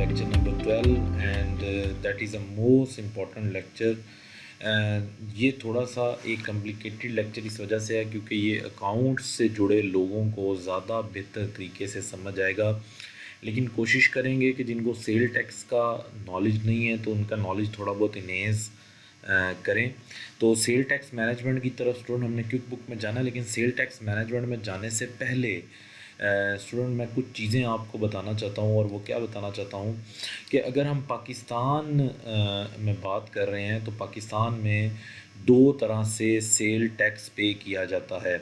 lecture number 12 and that is the most important lecture. ये थोड़ा सा एक कॉम्प्लिकेटेड लेक्चर इस वजह से है क्योंकि ये अकाउंट्स से जुड़े लोगों को ज़्यादा बेहतर तरीके से समझ आएगा, लेकिन कोशिश करेंगे कि जिनको सेल टैक्स का नॉलेज नहीं है तो उनका नॉलेज थोड़ा बहुत इनहेंस करें। तो सेल टैक्स मैनेजमेंट की तरफ स्टूडेंट हमने क्विक बुक में जाना, लेकिन सेल टैक्स मैनेजमेंट में जाने से पहले स्टूडेंट मैं कुछ चीज़ें आपको बताना चाहता हूँ। और वो क्या बताना चाहता हूँ कि अगर हम पाकिस्तान में बात कर रहे हैं तो पाकिस्तान में दो तरह से सेल टैक्स पे किया जाता है,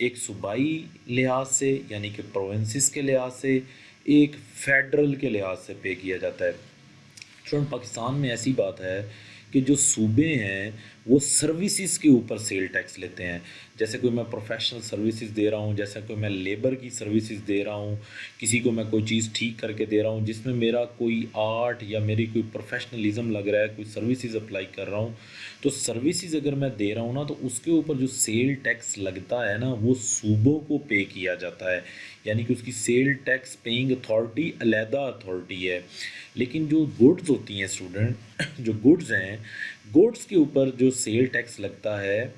एक सूबाई लिहाज से यानी कि प्रोविंसेस के लिहाज से, एक फेडरल के लिहाज से पे किया जाता है। स्टूडेंट पाकिस्तान में ऐसी बात है कि जो सूबे हैं वो सर्विसेज के ऊपर सेल टैक्स लेते हैं। जैसे कोई मैं प्रोफेशनल सर्विसेज दे रहा हूँ, जैसे कोई मैं लेबर की सर्विसेज दे रहा हूँ, किसी को मैं कोई चीज़ ठीक करके दे रहा हूँ जिसमें मेरा कोई आर्ट या मेरी कोई प्रोफेशनलिज्म लग रहा है, कोई सर्विसेज अप्लाई कर रहा हूँ, तो सर्विसेज अगर मैं दे रहा हूँ ना तो उसके ऊपर जो सेल टैक्स लगता है ना वो सूबों को पे किया जाता है, यानी कि उसकी सेल टैक्स पेइंग अथॉरिटी अलहदा अथॉरिटी है। लेकिन जो गुड्स होती हैं स्टूडेंट, जो गुड्स हैं, गुड्स के ऊपर जो सेल टैक्स लगता है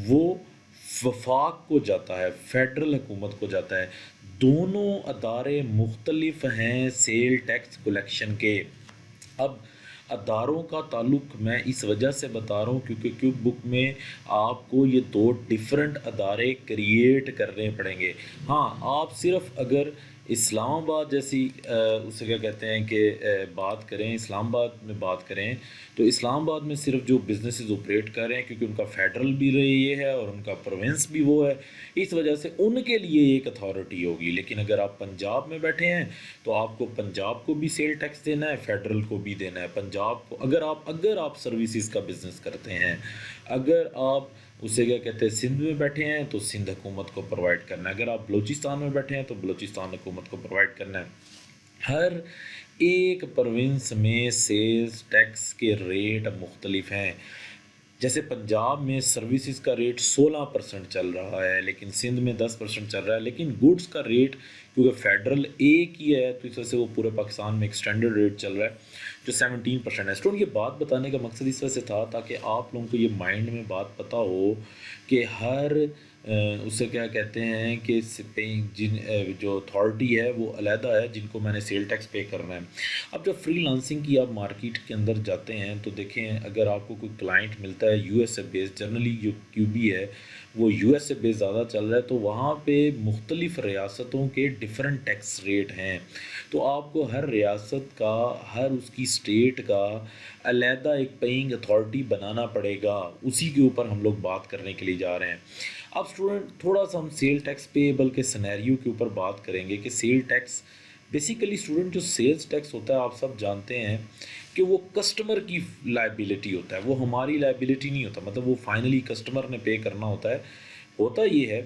वो वफाक को जाता है, फेडरल हुकूमत को जाता है। दोनों अदारे मुख्तलिफ हैं सेल टैक्स कलेक्शन के। अब अदारों का ताल्लुक मैं इस वजह से बता रहा हूँ क्योंकि क्यों बुक में आपको ये दो डिफरेंट अदारे क्रिएट करने पड़ेंगे। हाँ, आप सिर्फ अगर इस्लामाबाद जैसी उसे क्या कहते हैं कि बात करें, इस्लामाबाद में बात करें तो इस्लामाबाद में सिर्फ जो बिजनेसेस ऑपरेट कर रहे हैं क्योंकि उनका फेडरल भी ये है और उनका प्रोविंस भी वो है, इस वजह से उनके लिए एक अथॉरिटी होगी। लेकिन अगर आप पंजाब में बैठे हैं तो आपको पंजाब को भी सेल टैक्स देना है, फेडरल को भी देना है। पंजाब को अगर आप सर्विसेज का बिज़नेस करते हैं, अगर आप उसे क्या कहते हैं सिंध में बैठे हैं तो सिंध हुकूमत को प्रोवाइड करना है, अगर आप बलूचिस्तान में बैठे हैं तो बलूचिस्तान हुकूमत को प्रोवाइड करना है। हर एक प्रोविंस में सेल्स टैक्स के रेट मुख्तलिफ हैं। जैसे पंजाब में सर्विसेज का रेट 16% चल रहा है, लेकिन सिंध में 10% चल रहा है। लेकिन गुड्स का रेट क्योंकि फेडरल एक ही है तो इस वजह से वो पूरे पाकिस्तान में एक स्टैंडर्ड रेट चल रहा है जो 17% है। स्टूडेंट, ये बात बताने का मकसद इस वजह से था ताकि आप लोगों को ये माइंड में बात पता हो कि हर उसे क्या कहते हैं कि जो अथॉरिटी है वो अलहदा है जिनको मैंने सेल टैक्स पे करना है। अब जब फ्रीलांसिंग की आप मार्केट के अंदर जाते हैं तो देखें, अगर आपको कोई क्लाइंट मिलता है यूएसए बेस्ड, जनरली जो क्यूबी है वो यूएसए बेस्ड ज़्यादा चल रहा है, तो वहाँ पे मुख्तलिफ़ रियासतों के डिफरेंट टैक्स रेट हैं। तो आपको हर रियासत का, हर उसकी स्टेट का अलहदा एक पेइंग अथॉरिटी बनाना पड़ेगा। उसी के ऊपर हम लोग बात करने के लिए जा रहे हैं। अब स्टूडेंट थोड़ा सा हम सेल टैक्स पेएबल के सिनेरियो के ऊपर बात करेंगे कि सेल टैक्स बेसिकली स्टूडेंट जो सेल्स टैक्स होता है आप सब जानते हैं कि वो कस्टमर की लायबिलिटी होता है, वो हमारी लायबिलिटी नहीं होता। मतलब वो फाइनली कस्टमर ने पे करना होता है। होता ये है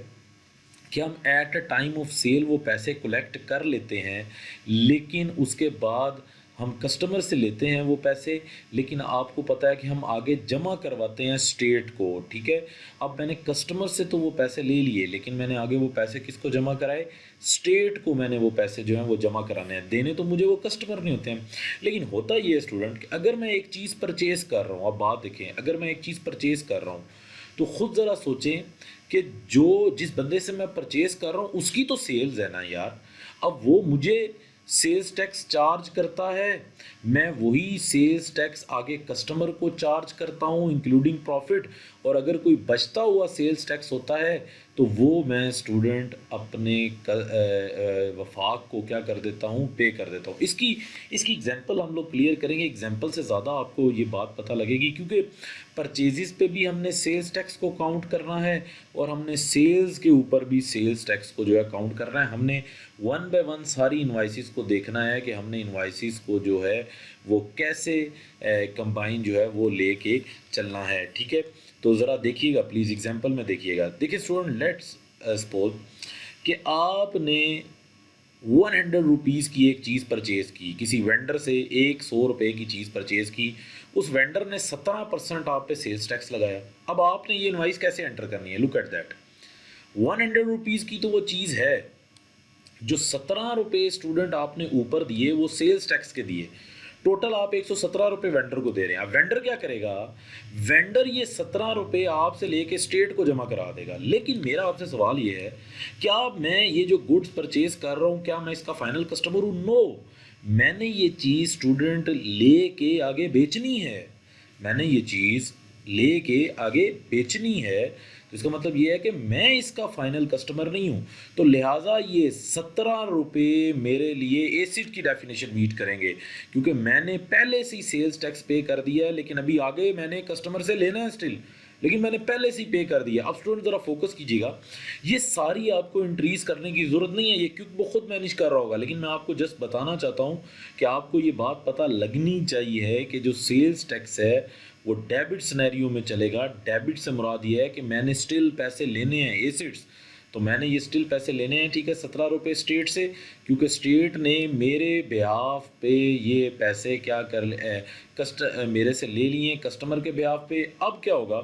कि हम at a time of sale वो पैसे कलेक्ट कर लेते हैं, लेकिन उसके बाद हम कस्टमर से लेते हैं वो पैसे, लेकिन आपको पता है कि हम आगे जमा करवाते हैं स्टेट को। ठीक है, अब मैंने कस्टमर से तो वो पैसे ले लिए, लेकिन मैंने आगे वो पैसे किसको जमा कराए? स्टेट को मैंने वो पैसे जो हैं वो जमा कराने हैं। देने तो मुझे वो कस्टमर नहीं होते हैं। लेकिन होता ये है स्टूडेंट कि अगर मैं एक चीज़ परचेज़ कर रहा हूँ, अब बात देखें, अगर मैं एक चीज़ परचेज़ कर रहा हूँ तो ख़ुद ज़रा सोचें कि जिस बंदे से मैं परचेज़ कर रहा हूँ उसकी तो सेल्स है ना यार। अब वो मुझे सेल्स टैक्स चार्ज करता है, मैं वही सेल्स टैक्स आगे कस्टमर को चार्ज करता हूँ इंक्लूडिंग प्रॉफिट, और अगर कोई बचता हुआ सेल्स टैक्स होता है तो वो मैं स्टूडेंट अपने वफाक को क्या कर देता हूँ, पे कर देता हूँ। इसकी एग्जांपल हम लोग क्लियर करेंगे। एग्जांपल से ज़्यादा आपको ये बात पता लगेगी क्योंकि परचेजेस पे भी हमने सेल्स टैक्स को काउंट करना है और हमने सेल्स के ऊपर भी सेल्स टैक्स को जो है काउंट करना है। हमने वन बाय वन सारी इनवाइसेस को देखना है कि हमने इनवाइसेस को जो है वो कैसे कंबाइन जो है वो लेके चलना है। ठीक है, तो ज़रा देखिएगा प्लीज़, एग्जांपल में देखिएगा। देखिए स्टूडेंट, लेट्स सपोज कि आपने 100 रुपीज़ की एक चीज़ परचेज़ की, किसी वेंडर से 100 रुपये की चीज़ परचेज़ की, उस वेंडर ने 17% आप पे सेल्स टैक्स लगाया। अब आपने ये इनवाइस कैसे एंटर करनी है? लुक एट दैट, 100 रुपीज़ की तो वो चीज़ है, जो 17 रुपये स्टूडेंट आपने ऊपर दिए वो सेल्स टैक्स के दिए, टोटल आप 117 रुपये वेंडर को दे रहे हैं। अब वेंडर क्या करेगा, वेंडर ये 17 रुपये आपसे लेके स्टेट को जमा करा देगा। लेकिन मेरा आपसे सवाल ये है, क्या मैं ये जो गुड्स परचेज कर रहा हूँ क्या मैं इसका फाइनल कस्टमर हूँ? नो, मैंने ये चीज़ स्टूडेंट ले के आगे बेचनी है, मैंने ये चीज़ ले के आगे बेचनी है। तो इसका मतलब ये है कि मैं इसका फाइनल कस्टमर नहीं हूँ। तो लिहाजा ये 17 रुपये मेरे लिए एसिड की डेफिनेशन मीट करेंगे, क्योंकि मैंने पहले से ही सेल्स टैक्स पे कर दिया है, लेकिन अभी आगे मैंने कस्टमर से लेना है स्टिल, लेकिन मैंने पहले से ही पे कर दिया। अब स्टूडेंट ज़रा फोकस कीजिएगा, ये सारी आपको इंक्रीज़ करने की ज़रूरत नहीं है, ये क्योंकि वो खुद मैनेज कर रहा होगा। लेकिन मैं आपको जस्ट बताना चाहता हूँ कि आपको ये बात पता लगनी चाहिए कि जो सेल्स टैक्स है वो डेबिट सिनेरियो में चलेगा। डेबिट से मुराद ये है कि मैंने स्टिल पैसे लेने हैं एसिड्स, तो मैंने ये स्टिल पैसे लेने हैं, ठीक है, 17 रुपये स्टेट से, क्योंकि स्टेट ने मेरे बिहाफ पे ये पैसे क्या कर मेरे से ले लिए कस्टमर के बिहाफ पे। अब क्या होगा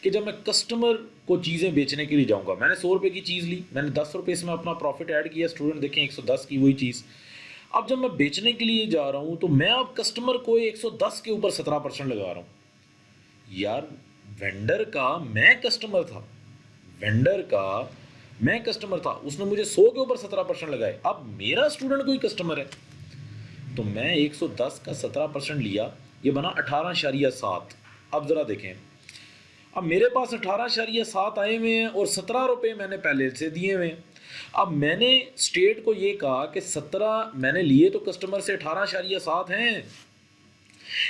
कि जब मैं कस्टमर को चीज़ें बेचने के लिए जाऊंगा, मैंने 100 रुपये की चीज़ ली, मैंने 10 रुपये इसमें अपना प्रॉफिट ऐड किया, स्टूडेंट देखें 110 की वही चीज़। अब जब मैं बेचने के लिए जा रहा हूँ तो मैं अब कस्टमर को 110 के ऊपर 17% लगा रहा हूँ। यार वेंडर का मैं कस्टमर था, वेंडर का मैं कस्टमर था, उसने मुझे 100 के ऊपर 17% लगाए, अब मेरा स्टूडेंट कोई कस्टमर है, तो मैं 110 का 17% लिया, ये बना 18.7। अब ज़रा देखें, अब मेरे पास 18.7 आए हुए हैं और 17 रुपये मैंने पहले से दिए हुए हैं। अब मैंने स्टेट को ये कहा कि 17 मैंने लिए तो कस्टमर से 18.7 हैं,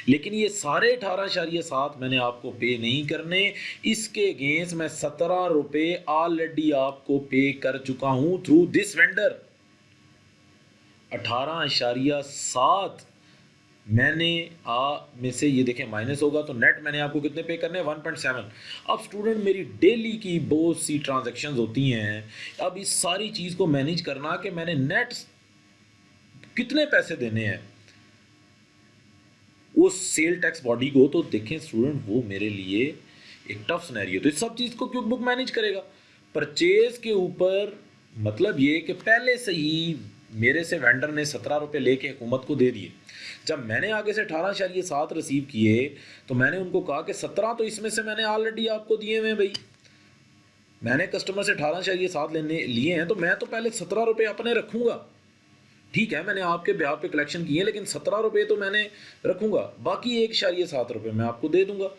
लेकिन ये सारे 18.7 मैंने आपको पे नहीं करने, इसके अगेंस्ट मैं 17 रुपये ऑलरेडी आपको पे कर चुका हूं थ्रू दिस वेंडर। 18.7 मैंने में से ये देखें माइनस होगा तो नेट मैंने आपको कितने पे करने हैं, 1.7। अब स्टूडेंट मेरी डेली की बहुत सी ट्रांजैक्शंस होती हैं, अब इस सारी चीज़ को मैनेज करना कि मैंने नेट कितने पैसे देने हैं उस सेल टैक्स बॉडी को, तो देखें स्टूडेंट वो मेरे लिए एक टफ सिनेरियो। तो इस सब चीज़ को क्विक बुक मैनेज करेगा। परचेज के ऊपर मतलब ये कि पहले से ही मेरे से वेंडर ने 17 रुपये लेके हुकूमत को दे दिए। जब मैंने आगे से 18.7 रिसीव किए तो मैंने उनको कहा कि 17 तो इसमें से मैंने ऑलरेडी आपको दिए हुए भाई, मैंने कस्टमर से 18.7 लेने लिए हैं, तो मैं तो पहले 17 रुपये अपने रखूँगा, ठीक है, मैंने आपके ब्याह पे कलेक्शन किए, लेकिन 17 रुपये तो मैंने रखूँगा, बाकी 1.7 रुपये मैं आपको दे दूंगा।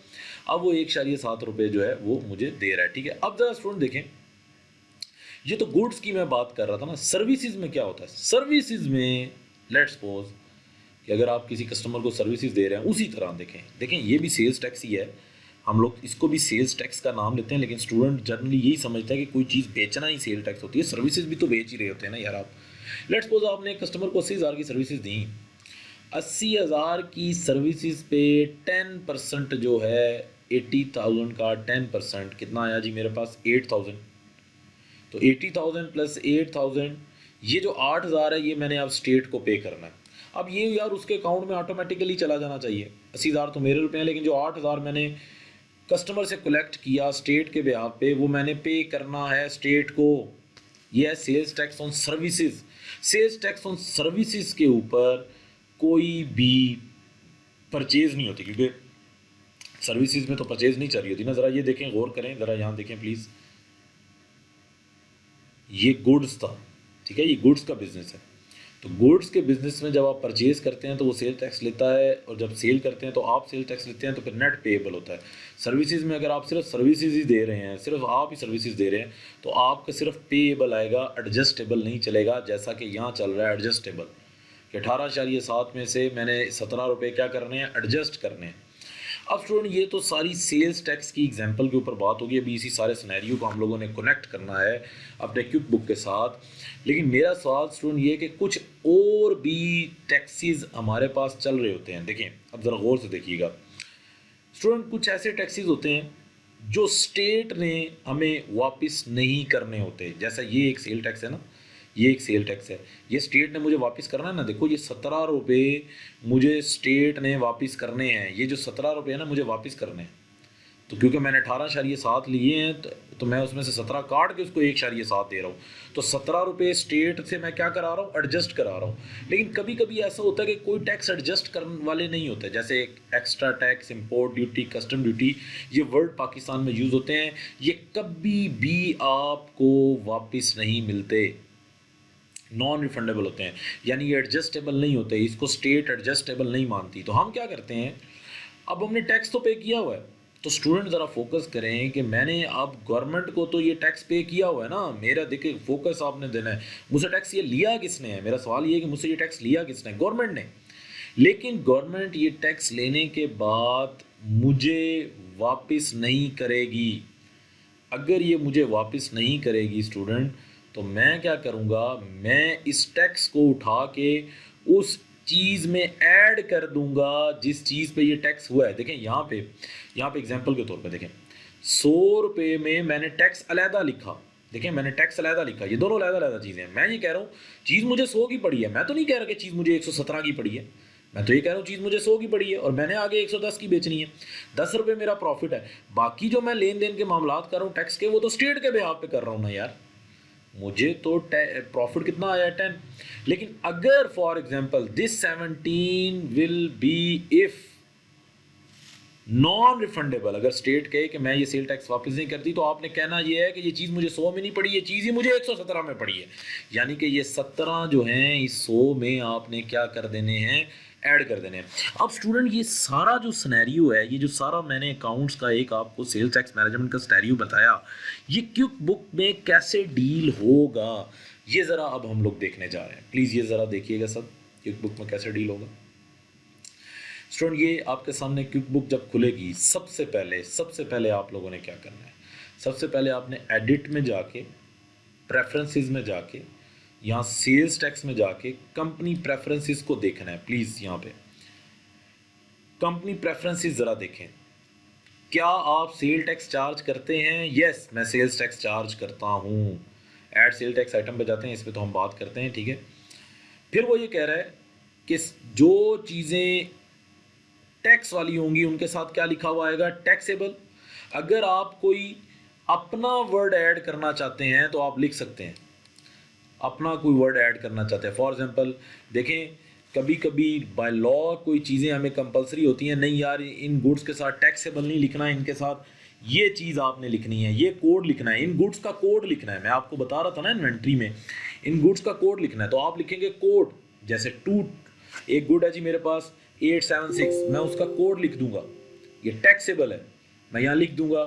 अब वो 1.7 रुपये जो है वो मुझे दे रहा है, ठीक है। अब ज़रा स्टूडेंट देखें, ये तो गुड्स की मैं बात कर रहा था ना, सर्विसेज में क्या होता है? सर्विसेज में लेट्स सपोज कि अगर आप किसी कस्टमर को सर्विसेज दे रहे हैं, उसी तरह देखें ये भी सेल्स टैक्स ही है, हम लोग इसको भी सेल्स टैक्स का नाम लेते हैं, लेकिन स्टूडेंट जनरली यही समझता है कि कोई चीज़ बेचना ही सेल टैक्स होती है, सर्विसेज भी तो बेच ही रहे होते हैं ना यार आप। लेट्स सपोज आपने कस्टमर को 80,000 की सर्विसेज दी, 80,000 की सर्विसेज पे 10% जो है 80,000 का 10% कितना आया जी मेरे पास 8,000, तो 80,000 प्लस 8,000 ये जो 8,000 है ये मैंने अब स्टेट को पे करना है। अब ये यार उसके अकाउंट में ऑटोमेटिकली चला जाना चाहिए, 80,000 तो मेरे रुपए हैं, लेकिन जो 8,000 मैंने कस्टमर से कलेक्ट किया स्टेट के ब्याह पे वो मैंने पे करना है स्टेट को। यह है sales tax on services. Sales tax on services के ऊपर कोई भी परचेज नहीं होती, क्योंकि सर्विसेज में तो परचेज नहीं चल रही होती ना। ज़रा ये देखें, गौर करें, ज़रा यहाँ देखें प्लीज़, ये गुड्स था, ठीक है, ये गुड्स का बिजनेस है। तो गुड्स के बिजनेस में जब आप परचेज करते हैं तो वो सेल टैक्स लेता है, और जब सेल करते हैं तो आप सेल टैक्स लेते हैं, तो फिर नेट पेएबल होता है। सर्विसेज में अगर आप सिर्फ सर्विसेज ही दे रहे हैं, सिर्फ आप ही सर्विसेज दे रहे हैं, तो आपका सिर्फ पेएबल आएगा, एडजस्टेबल नहीं चलेगा, जैसा कि यहाँ चल रहा है एडजस्टेबल, कि 18.7 में से मैंने 17 रुपये क्या करने हैं, एडजस्ट करने हैं। अब स्टूडेंट ये तो सारी सेल्स टैक्स की एग्जांपल के ऊपर बात होगी, अभी इसी सारे सिनेरियो को हम लोगों ने कनेक्ट करना है अपने क्विक बुक के साथ। लेकिन मेरा सवाल स्टूडेंट ये कि कुछ और भी टैक्सेस हमारे पास चल रहे होते हैं। देखें, अब ज़रा गौर से देखिएगा स्टूडेंट, कुछ ऐसे टैक्सेस होते हैं जो स्टेट ने हमें वापस नहीं करने होते। जैसा ये एक सेल टैक्स है ना, ये एक सेल टैक्स है, ये स्टेट ने मुझे वापस करना है ना। देखो ये 17 रुपये मुझे स्टेट ने वापस करने हैं, ये जो 17 रुपये है ना मुझे वापस करने हैं, तो क्योंकि मैंने 18.7 लिए हैं तो मैं उसमें से 17 काट के उसको 1.7 दे रहा हूँ, तो 17 रुपये स्टेट से मैं क्या करा रहा हूँ, एडजस्ट करा रहा हूँ। लेकिन कभी कभी ऐसा होता है कि कोई टैक्स एडजस्ट करने वाले नहीं होते, जैसे extra tax, import duty, custom duty, ये वर्ड पाकिस्तान में यूज़ होते हैं, ये कभी भी आपको वापस नहीं मिलते, नॉन रिफंडेबल होते हैं, यानी ये एडजस्टेबल नहीं होते, इसको स्टेट एडजस्टेबल नहीं मानती। तो हम क्या करते हैं, अब हमने टैक्स तो पे किया हुआ है, तो स्टूडेंट ज़रा फोकस करें कि मैंने अब गवर्नमेंट को तो ये टैक्स पे किया हुआ है ना, मेरा देखिए फोकस आपने देना है, मुझसे टैक्स ये लिया किसने है, मेरा सवाल ये है कि मुझसे ये टैक्स लिया किसने, गवर्नमेंट ने। लेकिन गवर्नमेंट ये टैक्स लेने के बाद मुझे वापस नहीं करेगी। अगर ये मुझे वापस नहीं करेगी स्टूडेंट, तो मैं क्या करूँगा, मैं इस टैक्स को उठा के उस चीज़ में ऐड कर दूंगा जिस चीज़ पे ये टैक्स हुआ है। देखें यहाँ पे एग्जांपल के तौर पे देखें, 100 रुपये में मैंने टैक्स अलहदा लिखा, देखें मैंने टैक्स अलहदा लिखा, ये दोनों अलहदा चीज़ें हैं। मैं ये कह रहा हूँ चीज़ मुझे 100 की पड़ी है, मैं तो नहीं कह रहा कि चीज़ मुझे 117 की पड़ी है, मैं तो ये कह रहा हूँ चीज़ मुझे 100 की पड़ी है और मैंने आगे 110 की बेचनी है, 10 रुपये मेरा प्रॉफिट है। बाकी जो मैं लेन देन के मामलात कर रहा हूँ टैक्स के, वो तो स्टेट के बिहाफ पे कर रहा हूँ ना यार, मुझे तो प्रॉफिट कितना आया, 10। लेकिन अगर for example this 17 will be if non refundable, अगर स्टेट कहे कि मैं ये सेल टैक्स वापस नहीं करती, तो आपने कहना ये है कि ये चीज़ मुझे 100 में नहीं पड़ी, ये चीज़ ही मुझे 117 में पड़ी है, यानी कि ये 17 जो हैं इस 100 में आपने क्या कर देने हैं, ऐड कर देने हैं। अब स्टूडेंट ये सारा जो सिनेरियो है, ये जो सारा मैंने अकाउंट्स का एक आपको सेल टैक्स मैनेजमेंट का सिनेरियो बताया, ये क्विक बुक में कैसे डील होगा, ये ज़रा अब हम लोग देखने जा रहे हैं। प्लीज़ ये ज़रा देखिएगा सब, क्विक बुक में कैसे डील होगा। स्टूडेंट ये आपके सामने क्विक बुक जब खुलेगी, सबसे पहले आप लोगों ने क्या करना है, सबसे पहले आपने एडिट में जाके, प्रेफरेंसेस में जाके, यहाँ सेल्स टैक्स में जाके कंपनी प्रेफरेंसेस को देखना है। प्लीज़ यहाँ पे कंपनी प्रेफरेंसेस ज़रा देखें, क्या आप सेल टैक्स चार्ज करते हैं? यस, मैं सेल्स टैक्स चार्ज करता हूँ। ऐड सेल टैक्स आइटम पे जाते हैं, इस पर तो हम बात करते हैं, ठीक है। फिर वो ये कह रहा है कि जो चीज़ें टैक्स वाली होंगी उनके साथ क्या लिखा हुआ आएगा, टैक्सेबल। अगर आप कोई अपना वर्ड ऐड करना चाहते हैं तो आप लिख सकते हैं, अपना कोई वर्ड ऐड करना चाहते हैं। फॉर एग्जांपल देखें, कभी कभी बाय लॉ कोई चीज़ें हमें कंपलसरी होती हैं, नहीं यार इन गुड्स के साथ टैक्सेबल नहीं लिखना है, इनके साथ ये चीज़ आपने लिखनी है, ये कोड लिखना है, इन गुड्स का कोड लिखना है। मैं आपको बता रहा था ना इन्वेंट्री में इन गुड्स का कोड लिखना है, तो आप लिखेंगे कोड, जैसे एक गुड है जी मेरे पास 876, मैं उसका कोड लिख दूंगा, ये टैक्सेबल है, मैं यहाँ लिख दूंगा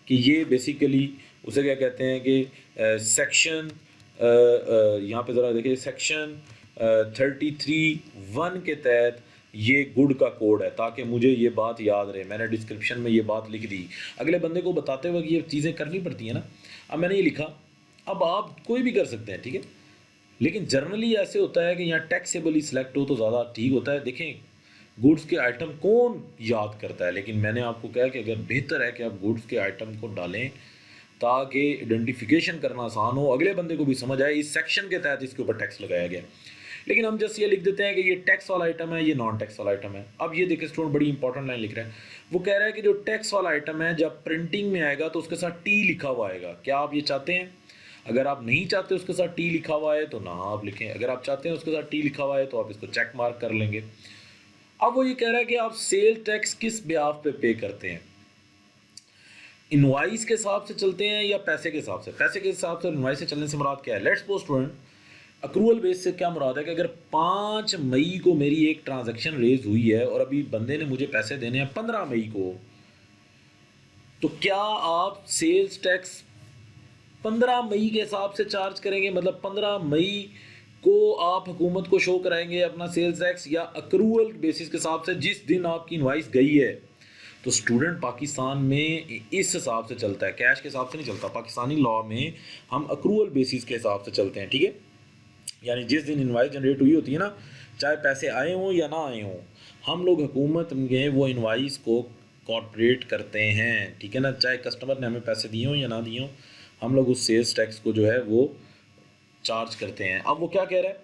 कि ये बेसिकली उसे क्या कहते हैं कि सेक्शन, यहाँ पे ज़रा देखिए सेक्शन 33(1) के तहत ये गुड का कोड है, ताकि मुझे ये बात याद रहे, मैंने डिस्क्रिप्शन में ये बात लिख दी, अगले बंदे को बताते वक्त ये चीज़ें करनी पड़ती हैं ना। अब मैंने ये लिखा, अब आप कोई भी कर सकते हैं, ठीक है, लेकिन जनरली ऐसे होता है कि यहाँ टैक्सेबल ही सिलेक्ट हो तो ज़्यादा ठीक होता है। देखें गुड्स के आइटम कौन याद करता है, लेकिन मैंने आपको कहा कि अगर बेहतर है कि आप गुड्स के आइटम को डालें ताकि आइडेंटिफिकेशन करना आसान हो, अगले बंदे को भी समझ आए इस सेक्शन के तहत इसके ऊपर टैक्स लगाया गया। लेकिन हम जस्ट ये लिख देते हैं कि ये टैक्स वाला आइटम है, ये नॉन टैक्स वाला आइटम है। अब ये देखिए स्टूडेंट बड़ी इंपॉर्टेंट लाइन लिख रहा है, वो कह रहा है कि जो टैक्स वाला आइटम है जब प्रिंटिंग में आएगा तो उसके साथ टी लिखा हुआ आएगा। क्या आप ये चाहते हैं? अगर आप नहीं चाहते उसके साथ टी लिखा हुआ है तो ना आप लिखें, अगर आप चाहते हैं उसके साथ टी लिखा हुआ है तो आप इसको चेक मार्क कर लेंगे। अब वो ये कह रहा है कि आप सेल टैक्स किस ब्याज पे करते हैं, इनवाइस के हिसाब से चलते हैं या पैसे के हिसाब से? पैसे के हिसाब से इनवाइस से चलने से मुराद क्या है? Let's suppose student, accrual base से क्या मुराद है कि अगर 5 मई को मेरी एक ट्रांजैक्शन रेज हुई है और अभी बंदे ने मुझे पैसे देने हैं 15 मई को, तो क्या आप सेल्स टैक्स 15 मई के हिसाब से चार्ज करेंगे? मतलब 15 मई को आप हुकूमत को शो कराएंगे अपना सेल्स टैक्स, या अक्रूवल बेसिस के हिसाब से जिस दिन आपकी इनवाइस गई है? तो स्टूडेंट पाकिस्तान में इस हिसाब से चलता है, कैश के हिसाब से नहीं चलता। पाकिस्तानी लॉ में हम अक्रूवल बेसिस के हिसाब से चलते हैं, ठीक है। यानी जिस दिन इनवाइस जनरेट हुई होती है ना, चाहे पैसे आए हों या ना आए हों, हम लोग हुकूमत में वो इनवाइस को कॉर्पोरेट करते हैं, ठीक है ना। चाहे कस्टमर ने हमें पैसे दिए हों या ना दिए हों, हम लोग उस सेल्स टैक्स को जो है वो चार्ज करते हैं। अब वो क्या कह रहा है,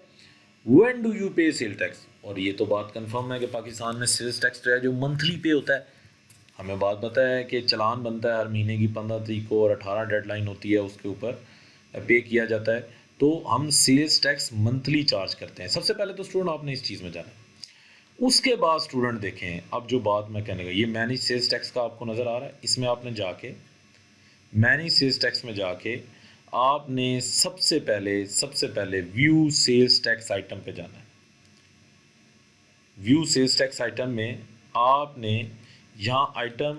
व्हेन डू यू पे सेल टैक्स? और ये तो बात कंफर्म है कि पाकिस्तान में सेल्स टैक्स जो है जो मंथली पे होता है, हमें बात पता है कि चालान बनता है हर महीने की 15 तारीख को और 18 डेडलाइन होती है, उसके ऊपर पे किया जाता है। तो हम सेल्स टैक्स मंथली चार्ज करते हैं। सबसे पहले तो स्टूडेंट आपने इस चीज़ में जाना है। उसके बाद स्टूडेंट देखें, अब जो बात मैं कहने का, ये मैनेज सेल्स टैक्स का आपको नज़र आ रहा है, इसमें आपने जाके मैनेज सेल्स टैक्स में जाके आपने सबसे पहले व्यू सेल्स टैक्स आइटम पे जाना है। व्यू सेल्स टैक्स आइटम में आपने यहाँ आइटम,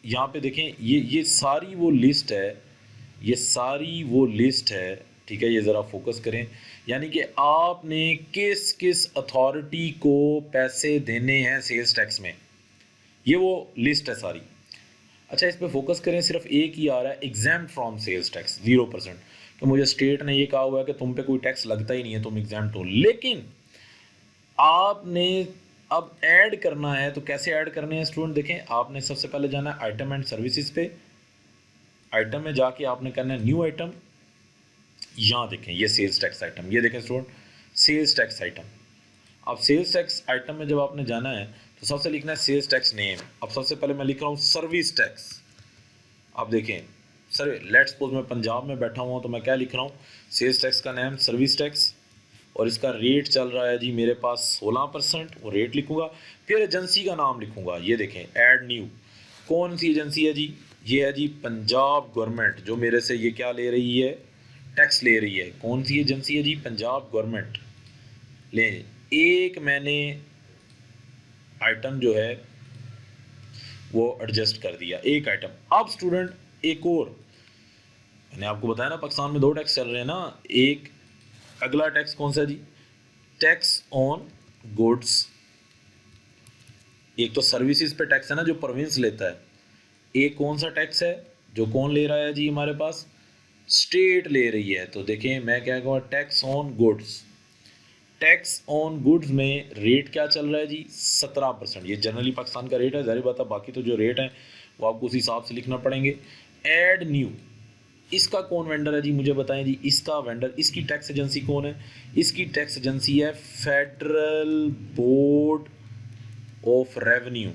यहाँ पे देखें, ये सारी वो लिस्ट है, ये सारी वो लिस्ट है, ठीक है। ये ज़रा फोकस करें, यानी कि आपने किस किस अथॉरिटी को पैसे देने हैं सेल्स टैक्स में, ये वो लिस्ट है सारी। अच्छा, इस पे फोकस करें, सिर्फ एक ही आ रहा है एग्जाम फ्रॉम सेल्स टैक्स 0%, कि मुझे स्टेट ने ये कहा हुआ है कि तुम पे कोई टैक्स लगता ही नहीं है, तुम एग्जाम हो। लेकिन आपने अब ऐड करना है, तो कैसे ऐड करने हैं स्टूडेंट, देखें, आपने सबसे पहले जाना है आइटम एंड सर्विसेज पे। आइटम में जाके आपने करना है न्यू आइटम। यहाँ देखें, ये सेल्स टैक्स आइटम, ये देखें स्टूडेंट, सेल्स टैक्स आइटम। अब सेल्स टैक्स आइटम में जब आपने जाना है तो सबसे लिखना है सेल्स टैक्स नेम। अब सबसे पहले मैं लिख रहा हूँ सर्विस टैक्स। अब देखें सर, लेट्स सपोज मैं पंजाब में बैठा हुआ हूँ, तो मैं क्या लिख रहा हूँ, सेल्स टैक्स का नाम सर्विस टैक्स, और इसका रेट चल रहा है जी मेरे पास 16%, वो रेट लिखूंगा। फिर एजेंसी का नाम लिखूंगा, ये देखें ऐड न्यू। कौन सी एजेंसी है जी, ये है जी पंजाब गवर्नमेंट, जो मेरे से ये क्या ले रही है, टैक्स ले रही है। कौन सी एजेंसी है जी, पंजाब गवर्नमेंट। ले, एक मैंने आइटम जो है वो एडजस्ट कर दिया, एक आइटम। अब स्टूडेंट एक और, मैंने आपको बताया ना पाकिस्तान में 2 टैक्स चल रहे हैं ना, एक अगला टैक्स कौन सा जी, टैक्स ऑन गुड्स। एक तो सर्विसेज पे टैक्स है ना जो प्रोविंस लेता है, एक कौन सा टैक्स है जो कौन ले रहा है जी, हमारे पास स्टेट ले रही है। तो देखें मैं क्या कहूँगा, tax on goods. Tax on goods में रेट क्या चल रहा है जी, 17%। ये जनरली पाकिस्तान का रेट है, जाहिर बात है, बाकी तो जो रेट है वो आपको उसी हिसाब से लिखना पड़ेंगे। ऐड न्यू, इसका कौन वेंडर है जी, मुझे बताएं जी, इसका वेंडर, इसकी टैक्स एजेंसी कौन है, इसकी टैक्स एजेंसी है federal board of revenue.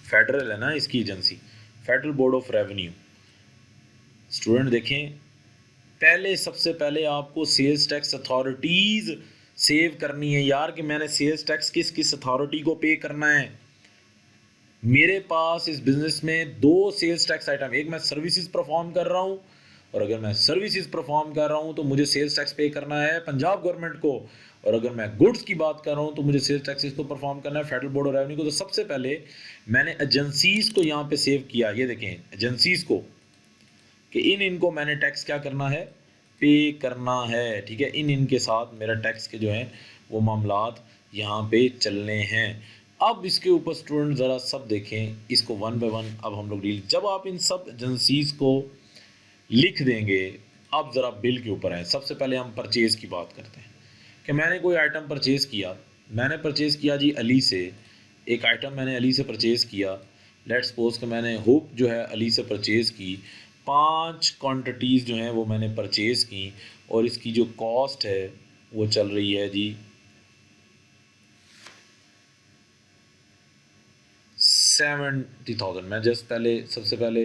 Federal है ना इसकी agency, federal board of revenue. Student देखें, पहले सबसे पहले आपको सेल्स टैक्स अथॉरिटीज़ सेव करनी है यार, कि मैंने सेल्स टैक्स किस किस अथॉरिटी को पे करना है। मेरे पास इस बिजनेस में 2 सेल्स टैक्स आइटम, एक मैं सर्विसेज परफॉर्म कर रहा हूँ, और अगर मैं सर्विसेज परफॉर्म कर रहा हूँ तो मुझे सेल्स टैक्स पे करना है पंजाब गवर्नमेंट को, और अगर मैं गुड्स की बात कर रहा हूँ तो मुझे सेल्स टैक्स को परफॉर्म करना है फेडरल बोर्ड ऑफ रेवेन्यू को। तो सबसे पहले मैंने एजेंसीज को यहाँ पे सेव किया, ये देखें एजेंसीज को, कि इनको मैंने टैक्स क्या करना है, पे करना है, ठीक है। इनके साथ मेरा टैक्स के जो है वो मामलात यहाँ पे चलने हैं। अब इसके ऊपर स्टूडेंट ज़रा सब देखें, इसको वन बाय वन अब हम लोग डील, जब आप इन सब एजेंसीज को लिख देंगे, अब ज़रा बिल के ऊपर है। सबसे पहले हम परचेज़ की बात करते हैं, कि मैंने कोई आइटम परचेज़ किया, मैंने परचेज़ किया जी अली से, एक आइटम मैंने अली से परचेज़ किया। लेट्स सपोज कि मैंने हुक जो है अली से परचेज़ की, 5 क्वांटिटीज़ जो हैं वो मैंने परचेज़ की, और इसकी जो कॉस्ट है वो चल रही है जी 70,000। मैं जस्ट पहले सबसे पहले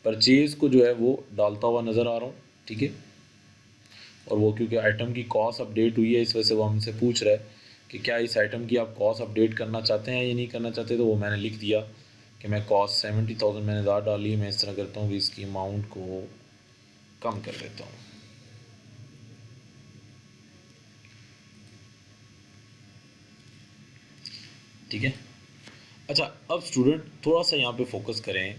परचेज़ को जो है वो डालता हुआ नज़र आ रहा हूँ, ठीक है। और वो क्योंकि आइटम की कॉस्ट अपडेट हुई है, इस वजह से वो हमसे पूछ रहा है कि क्या इस आइटम की आप कॉस्ट अपडेट करना चाहते हैं या नहीं करना चाहते। तो वो मैंने लिख दिया कि मैं कॉस्ट 70,000 मैंने ज़्यादा डाली। मैं इस तरह करता हूँ कि इसकी अमाउंट को कम कर देता हूँ, ठीक है। अच्छा, अब स्टूडेंट थोड़ा सा यहाँ पे फोकस करें।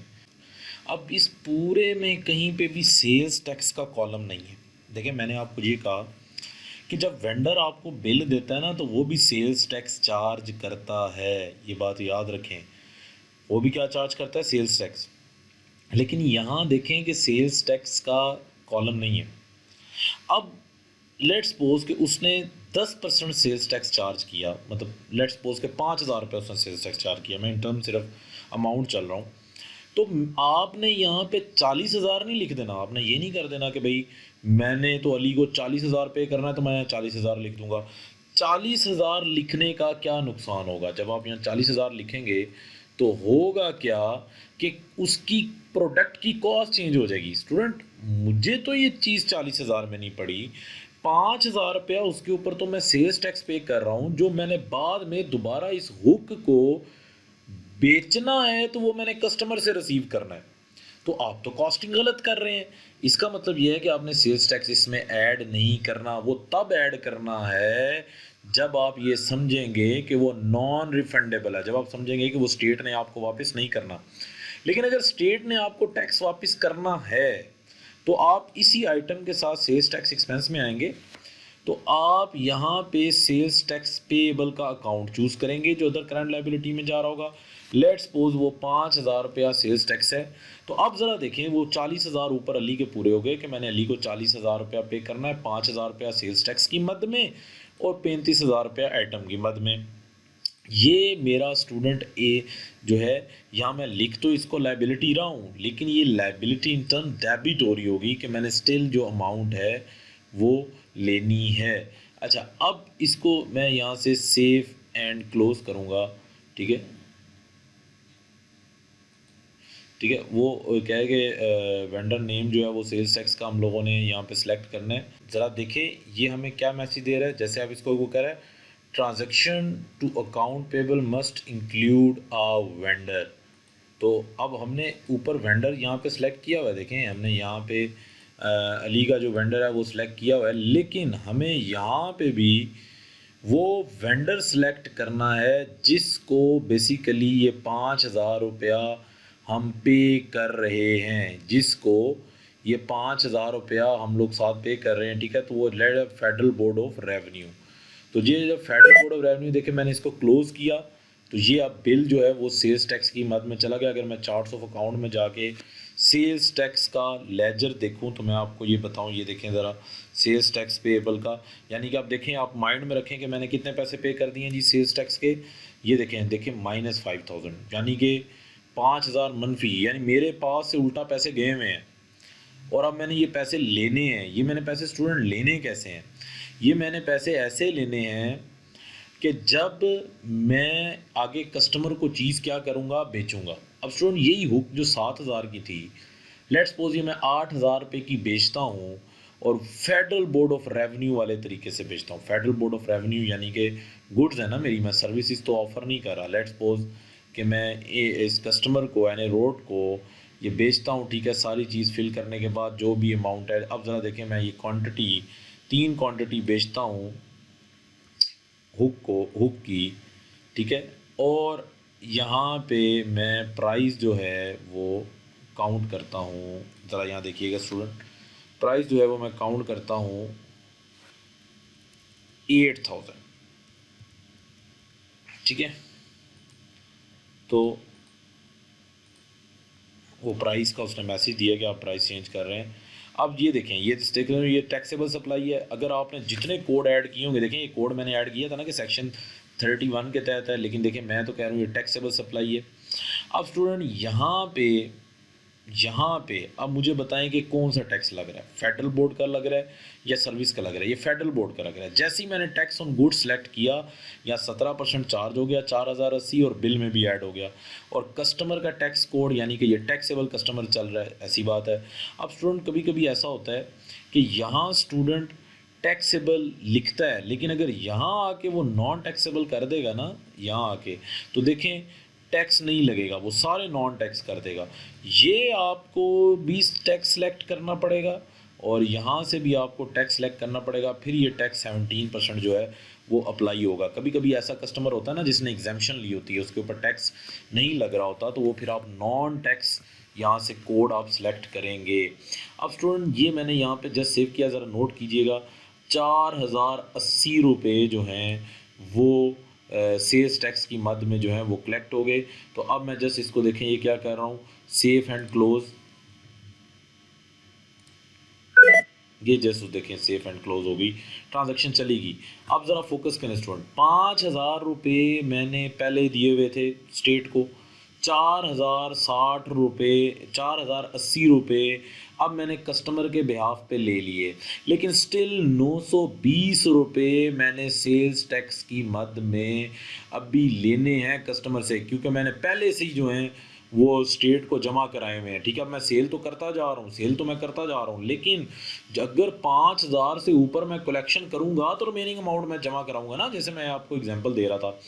अब इस पूरे में कहीं पे भी सेल्स टैक्स का कॉलम नहीं है। देखिए मैंने आपको ये कहा कि जब वेंडर आपको बिल देता है ना, तो वो भी सेल्स टैक्स चार्ज करता है, ये बात याद रखें। वो भी क्या चार्ज करता है, सेल्स टैक्स। लेकिन यहाँ देखें कि सेल्स टैक्स का कॉलम नहीं है। अब लेट्स सपोज कि उसने 10% सेल्स टैक्स चार्ज किया, मतलब लेट्स सपोज के 5,000 रुपये उसने सेल्स टैक्स चार्ज किया, मैं इन टर्म सिर्फ अमाउंट चल रहा हूँ। तो आपने यहाँ पे 40,000 नहीं लिख देना, आपने ये नहीं कर देना कि भाई मैंने तो अली को 40,000 पे करना है तो मैं 40,000 लिख दूंगा। 40,000 लिखने का क्या नुकसान होगा, जब आप यहाँ 40,000 लिखेंगे तो होगा क्या कि उसकी प्रोडक्ट की कॉस्ट चेंज हो जाएगी। स्टूडेंट, मुझे तो ये चीज़ 40,000 में नहीं पड़ी, 5,000 रुपया उसके ऊपर तो मैं सेल्स टैक्स पे कर रहा हूँ, जो मैंने बाद में दोबारा इस हुक को बेचना है तो वो मैंने कस्टमर से रिसीव करना है। तो आप तो कॉस्टिंग गलत कर रहे हैं। इसका मतलब ये है कि आपने सेल्स टैक्स इसमें ऐड नहीं करना, वो तब ऐड करना है जब आप ये समझेंगे कि वो नॉन रिफंडेबल है, जब आप समझेंगे कि वो स्टेट ने आपको वापस नहीं करना। लेकिन अगर स्टेट ने आपको टैक्स वापस करना है तो आप इसी आइटम के साथ सेल्स टैक्स एक्सपेंस में आएंगे, तो आप यहाँ पे सेल्स टैक्स पेएबल का अकाउंट चूज़ करेंगे जो अदर करंट लायबिलिटी में जा रहा होगा। लेट सपोज वो 5,000 रुपया सेल्स टैक्स है। तो अब ज़रा देखें, वो 40,000 ऊपर अली के पूरे हो गए कि मैंने अली को 40,000 रुपया पे करना है, 5,000 रुपया सेल्स टैक्स की मद में और 35,000 रुपया आइटम की मद में। ये मेरा स्टूडेंट ए जो है, यहाँ मैं लिख तो इसको लाइबिलिटी रहा हूँ, लेकिन ये लाइबिलिटी इन टर्म डेबिट हो रही होगी कि मैंने स्टिल जो अमाउंट है वो लेनी है। अच्छा, अब इसको मैं यहाँ से सेव एंड क्लोज करूँगा। ठीक है, ठीक है। वो क्या है कि वेंडर नेम जो है वो सेल्स टैक्स का हम लोगों ने यहाँ पे सिलेक्ट करना है। ज़रा देखें ये हमें क्या मैसेज दे रहा है। जैसे आप इसको वो कह रहा है, transaction to account payable must include a vendor. तो अब हमने ऊपर वेंडर यहाँ पे सिलेक्ट किया हुआ है, देखें हमने यहाँ पे अली का जो वेंडर है वो सिलेक्ट किया हुआ है, लेकिन हमें यहाँ पे भी वो वेंडर सेलेक्ट करना है जिसको बेसिकली ये 5,000 रुपया हम पे कर रहे हैं, जिसको ये 5,000 रुपया हम लोग साथ पे कर रहे हैं। ठीक है, तो वो फेडरल बोर्ड ऑफ रेवेन्यू। तो ये जब फेडरल बोर्ड ऑफ रेवेन्यू देखे, मैंने इसको क्लोज किया तो ये अब बिल जो है वो सेल्स टैक्स की मद में चला गया। अगर मैं चार्ट्स ऑफ अकाउंट में जाके सेल्स टैक्स का लेजर देखूं तो मैं आपको ये बताऊं, ये देखें ज़रा सेल्स टैक्स पेएबल का, यानी कि आप देखें, आप माइंड में रखें कि मैंने कितने पैसे पे कर दिए हैं जी सेल्स टैक्स के। ये देखें, देखें -5,000, यानी कि 5,000 मनफी, यानी मेरे पास से उल्टा पैसे गए हुए हैं और अब मैंने ये पैसे लेने हैं। ये मैंने पैसे स्टूडेंट लेने कैसे हैं? ये मैंने पैसे ऐसे लेने हैं कि जब मैं आगे कस्टमर को चीज़ क्या करूँगा, बेचूँगा। अब स्टूडेंट यही हुक जो 7,000 की थी, लेट्स सपोज ये मैं 8,000 रुपये की बेचता हूँ और फेडरल बोर्ड ऑफ रेवेन्यू वाले तरीके से बेचता हूँ। फेडरल बोर्ड ऑफ रेवेन्यू यानी कि गुड्स है ना मेरी, मैं सर्विसेज तो ऑफर नहीं कर रहा। लेट्स सपोज कि मैं इस कस्टमर को यानी रोड को ये बेचता हूँ। ठीक है, सारी चीज़ फिल करने के बाद जो भी अमाउंट है, अब ज़रा देखें, मैं ये क्वांटिटी 3 क्वांटिटी बेचता हूँ हुक की। ठीक है, और यहाँ पे मैं प्राइस जो है वो काउंट करता हूँ। ज़रा यहाँ देखिएगा स्टूडेंट, प्राइस जो है वो मैं काउंट करता हूँ 8,000। ठीक है, तो वो प्राइस का उसने मैसेज दिया कि आप प्राइस चेंज कर रहे हैं। अब ये देखें, ये देख रहे हो, ये टैक्सेबल सप्लाई है। अगर आपने जितने कोड ऐड किए होंगे, देखें ये कोड मैंने ऐड किया था ना कि सेक्शन 31 के तहत है, लेकिन देखें मैं तो कह रहा हूँ ये टैक्सेबल सप्लाई है। अब स्टूडेंट यहाँ पे अब मुझे बताएं कि कौन सा टैक्स लग रहा है, फेडरल बोर्ड का लग रहा है या सर्विस का लग रहा है? ये फेडरल बोर्ड का लग रहा है। जैसे ही मैंने टैक्स ऑन गुड्स सेलेक्ट किया, या 17% चार्ज हो गया 4,080 और बिल में भी ऐड हो गया, और कस्टमर का टैक्स कोड यानी कि ये टैक्सेबल कस्टमर चल रहा है, ऐसी बात है। अब स्टूडेंट कभी कभी ऐसा होता है कि यहाँ स्टूडेंट टैक्सेबल लिखता है, लेकिन अगर यहाँ आके वो नॉन टैक्सेबल कर देगा ना, यहाँ आके तो देखें टैक्स नहीं लगेगा, वो सारे नॉन टैक्स कर देगा। ये आपको 20 टैक्स सेलेक्ट करना पड़ेगा और यहाँ से भी आपको टैक्स सेलेक्ट करना पड़ेगा, फिर ये टैक्स 17% जो है वो अप्लाई होगा। कभी कभी ऐसा कस्टमर होता है ना जिसने एग्जाम्पशन ली होती है, उसके ऊपर टैक्स नहीं लग रहा होता, तो वो फिर आप नॉन टैक्स यहाँ से कोड आप सेलेक्ट करेंगे। अब स्टूडेंट ये मैंने यहाँ पे जस्ट सेव किया, ज़रा नोट कीजिएगा, 4,080 रुपये जो हैं वो सेल्स टैक्स की मद में जो है वो कलेक्ट हो गए। तो अब मैं जस्ट इसको देखें, ये क्या कर रहा हूँ, सेफ एंड क्लोज, ये जस्ट देखें सेफ एंड क्लोज होगी, ट्रांजैक्शन चलेगी। अब ज़रा फोकस करें स्टूडेंट, 5,000 रुपये मैंने पहले दिए हुए थे स्टेट को, 4,060 रुपये, 4,080 रुपये अब मैंने कस्टमर के बिहाफ पे ले लिए, लेकिन स्टिल 920 रुपये मैंने सेल्स टैक्स की मद में अभी लेने हैं कस्टमर से, क्योंकि मैंने पहले से ही जो हैं वो स्टेट को जमा कराए हुए हैं। ठीक है, अब मैं सेल तो करता जा रहा हूँ, सेल तो मैं करता जा रहा हूँ, लेकिन अगर 5,000 से ऊपर मैं कलेक्शन करूँगा तो रिमेनिंग अमाउंट मैं जमा कराऊंगा ना, जैसे मैं आपको एग्जांपल दे रहा था।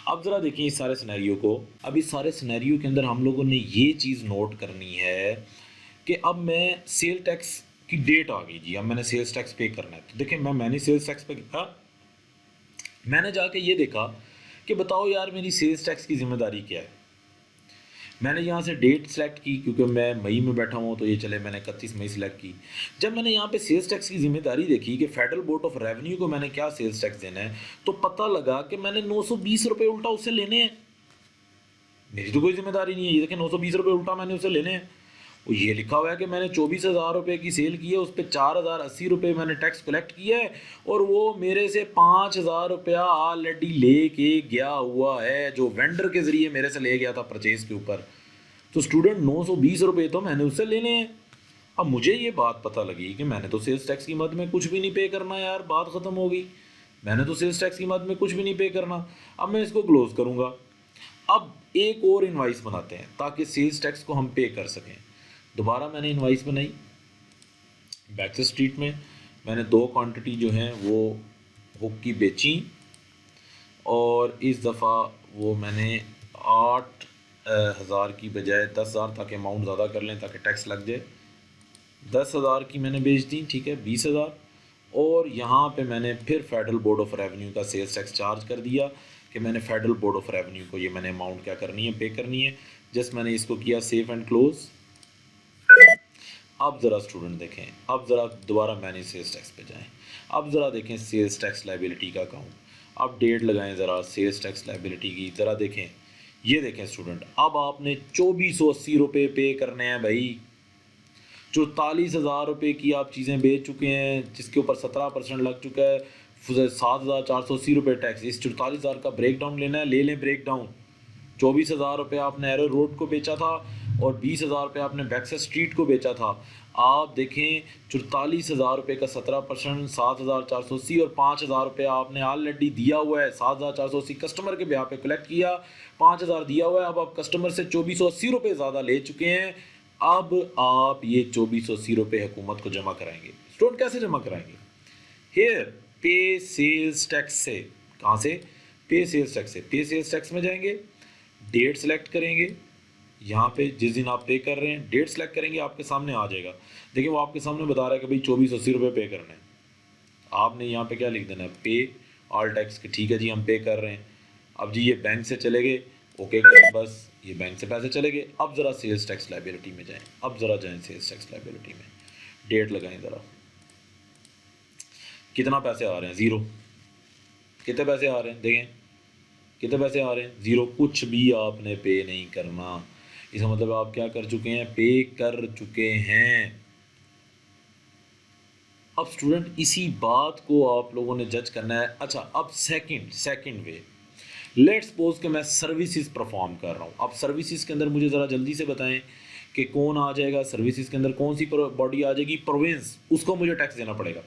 अब ज़रा देखिए इस सारे सिनेरियो को। अब इस सारे सिनेरियो के अंदर हम लोगों ने ये चीज़ नोट करनी है कि अब मैं सेल टैक्स की डेट आ गई जी, अब मैंने सेल्स टैक्स पे करना है। तो देखिए मैंने सेल्स टैक्स पे किया, मैंने जाके ये देखा कि बताओ यार मेरी सेल्स टैक्स की जिम्मेदारी क्या है। मैंने यहाँ से डेट सेलेक्ट की, क्योंकि मैं मई में बैठा हूँ तो ये चले मैंने 31 मई सेलेक्ट की। जब मैंने यहाँ पे सेल्स टैक्स की जिम्मेदारी देखी कि फेडरल बोर्ड ऑफ रेवेन्यू को मैंने क्या सेल्स टैक्स देना है, तो पता लगा कि मैंने 920 रुपये उल्टा उससे लेने हैं। मेरी तो कोई जिम्मेदारी नहीं है, ये देखें 920 रुपये उल्टा मैंने उससे लेने हैं। वो ये लिखा हुआ है कि मैंने 24,000 रुपये की सेल की है, उस पर 4,080 रुपये मैंने टैक्स कलेक्ट किया है, और वो मेरे से 5,000 रुपया ऑलरेडी ले के गया हुआ है, जो वेंडर के ज़रिए मेरे से ले गया था परचेज़ के ऊपर। तो स्टूडेंट 920 रुपये तो मैंने उससे लेने हैं। अब मुझे ये बात पता लगी कि मैंने तो सेल्स टैक्स की मद में कुछ भी नहीं पे करना यार, बात ख़त्म हो गई। मैंने तो सेल्स टैक्स की मद में कुछ भी नहीं पे करना। अब मैं इसको क्लोज़ करूँगा। अब एक और इनवाइस बनाते हैं ताकि सेल्स टैक्स को हम पे कर सकें। दोबारा मैंने इनवाइस बनाई बैक्स स्ट्रीट में, मैंने 2 क्वांटिटी जो हैं वो हुक की बेची, और इस दफ़ा वो मैंने 8,000 की बजाय 10,000, ताकि अमाउंट ज़्यादा कर लें ताकि टैक्स लग जाए। 10,000 की मैंने बेच दी, ठीक है, 20,000। और यहाँ पे मैंने फिर फेडरल बोर्ड ऑफ रेवेन्यू का सेल्स टैक्स चार्ज कर दिया कि मैंने फेडरल बोर्ड ऑफ रेवेन्यू को ये मैंने अमाउंट क्या करनी है, पे करनी है। जस्ट मैंने इसको किया सेव एंड क्लोज। अब ज़रा स्टूडेंट देखें, अब ज़रा दोबारा मैनेज सेल्स टैक्स पे जाएं। अब ज़रा देखें सेल्स टैक्स लाइबिलिटी का अकाउंट, अब डेट लगाएं ज़रा सेल्स टैक्स लाइबिलिटी की, ज़रा देखें। ये देखें स्टूडेंट, अब आपने 2,480 रुपये पे करने हैं भाई। 44,000 रुपये की आप चीज़ें बेच चुके हैं, जिसके ऊपर 17% लग चुका है, 7,480 रुपये टैक्स। इस 44,000 का ब्रेक डाउन लेना है, ले लें ब्रेक डाउन। 24,000 रुपये आपने एरो रोड को बेचा था, और 20,000 रुपये आपने बैक्सर स्ट्रीट को बेचा था। आप देखें 44,000 रुपये का 17%, 7,480, और 5,000 रुपये आपने ऑलरेडी दिया हुआ है। 7,480 कस्टमर के ब्याह पे कलेक्ट किया, 5,000 दिया हुआ है। अब आप कस्टमर से 2,480 रुपये ज़्यादा ले चुके हैं। अब आप ये 2,480 रुपये हुकूमत को जमा कराएंगे। स्टूडेंट कैसे जमा कराएंगे? हेयर पे सेल्स टैक्स से। कहाँ से? पे सेल्स टैक्स से। पे सेल्स टैक्स में जाएंगे, डेट सेलेक्ट करेंगे, यहाँ पे जिस दिन आप पे कर रहे हैं डेट सेलेक्ट करेंगे, आपके सामने आ जाएगा। देखिए वो आपके सामने बता रहा है कि भाई 2,480 रुपये पे करने हैं। आपने यहाँ पे क्या लिख देना है, पे ऑल टैक्स के। ठीक है जी, हम पे कर रहे हैं। अब जी ये बैंक से चले गए, ओके करें, बस ये बैंक से पैसे चले गए। अब ज़रा सेल्स टैक्स लाइबिलिटी में जाएँ, अब ज़रा जाएँ सेल्स टैक्स लाइबिलिटी में, डेट लगाएं ज़रा। कितना पैसे आ रहे हैं? ज़ीरो। कितने पैसे आ रहे हैं देखें, कितने पैसे आ रहे हैं? ज़ीरो। कुछ भी आपने पे नहीं करना। इसका मतलब आप क्या कर चुके हैं, पे कर चुके हैं। अब स्टूडेंट इसी बात को आप लोगों ने जज करना है। अच्छा, अब सेकंड वे, लेट्स सपोज कि मैं सर्विसेज परफॉर्म कर रहा हूँ। अब सर्विसेज के अंदर मुझे ज़रा जल्दी से बताएं कि कौन आ जाएगा सर्विसेज के अंदर, कौन सी बॉडी आ जाएगी? प्रोविंस, उसको मुझे टैक्स देना पड़ेगा।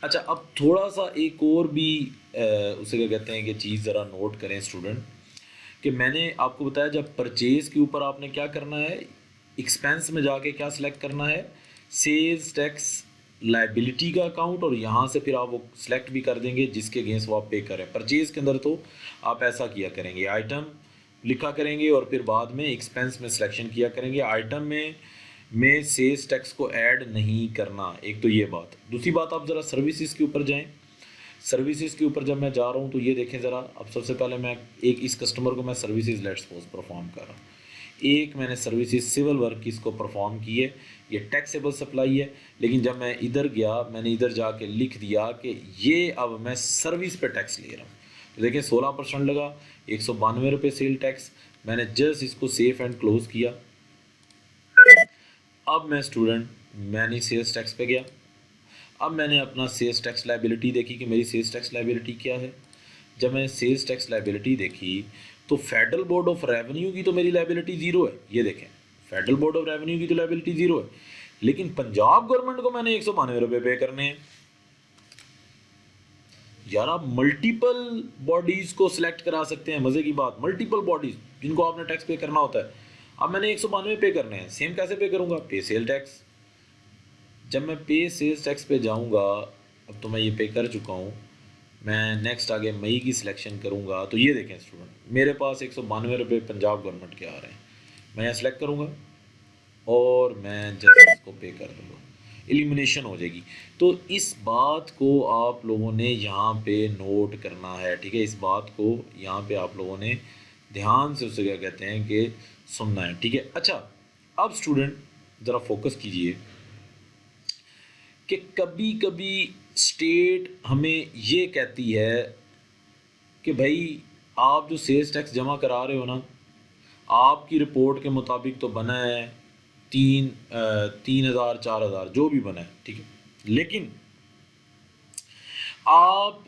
अच्छा, अब थोड़ा सा एक और भी उसे क्या कहते हैं कि चीज़ ज़रा नोट करें स्टूडेंट, कि मैंने आपको बताया जब परचेज़ के ऊपर आपने क्या करना है, एक्सपेंस में जाके क्या सिलेक्ट करना है, सेल्स टैक्स लाइबिलिटी का अकाउंट, और यहाँ से फिर आप वो सिलेक्ट भी कर देंगे जिसके अगेंस्ट वो आप पे करें। परचेज़ के अंदर तो आप ऐसा किया करेंगे, आइटम लिखा करेंगे और फिर बाद में एक्सपेंस में सिलेक्शन किया करेंगे। आइटम में सेल्स टैक्स को ऐड नहीं करना। एक तो ये बात। दूसरी बात, आप ज़रा सर्विसेज के ऊपर जाएं। सर्विसेज के ऊपर जब मैं जा रहा हूँ तो ये देखें ज़रा, अब सबसे पहले मैं एक इस कस्टमर को मैं सर्विसेज लेट्स सपोज परफॉर्म कर रहा हूँ। एक मैंने सर्विसेज सिविल वर्क की इसको परफॉर्म की है, ये टैक्सेबल सप्लाई है। लेकिन जब मैं इधर गया, मैंने इधर जाके लिख दिया कि ये अब मैं सर्विस पे टैक्स ले रहा हूँ, तो देखें 16% लगा, 192 रुपये सेल टैक्स। मैंने जस्ट इसको सेफ एंड क्लोज किया। अब मैं स्टूडेंट मैंने सेल्स टैक्स पे गया। अब मैंने अपना सेल्स टैक्स लाइबिलिटी देखी कि मेरी सेल्स टैक्स लाइबिलिटी क्या है। जब मैंने सेल्स टैक्स लाइबिलिटी देखी तो फेडरल बोर्ड ऑफ रेवेन्यू की तो मेरी लाइबिलिटी ज़ीरो है। ये देखें, फेडरल बोर्ड ऑफ रेवेन्यू की तो लाइबिलिटी ज़ीरो है। लेकिन पंजाब गवर्नमेंट को मैंने 192 रुपये पे करने हैं। यार आप मल्टीपल बॉडीज को सिलेक्ट करा सकते हैं, मजे की बात, मल्टीपल बॉडीज जिनको आपने टैक्स पे करना होता है। अब मैंने 192 पे करने हैं, सेम कैसे पे करूंगा, पे सेल टैक्स। जब मैं पे सेल्स टैक्स पे जाऊंगा, अब तो मैं ये पे कर चुका हूँ, मैं नेक्स्ट आगे मई की सिलेक्शन करूंगा, तो ये देखें स्टूडेंट, मेरे पास 192 रुपये पंजाब गवर्नमेंट के आ रहे हैं। मैं यहाँ सेलेक्ट करूंगा और मैं जस्ट इसको पे कर दूंगा, एलिमिनेशन हो जाएगी। तो इस बात को आप लोगों ने यहाँ पे नोट करना है, ठीक है, इस बात को यहाँ पे आप लोगों ने ध्यान से उसे क्या कहते हैं कि सुनना है, ठीक है। अच्छा, अब स्टूडेंट ज़रा फोकस कीजिए कि कभी कभी स्टेट हमें ये कहती है कि भाई आप जो सेल्स टैक्स जमा करा रहे हो ना, आपकी रिपोर्ट के मुताबिक तो बना है 3,000 4,000 जो भी बना है, ठीक है, लेकिन आप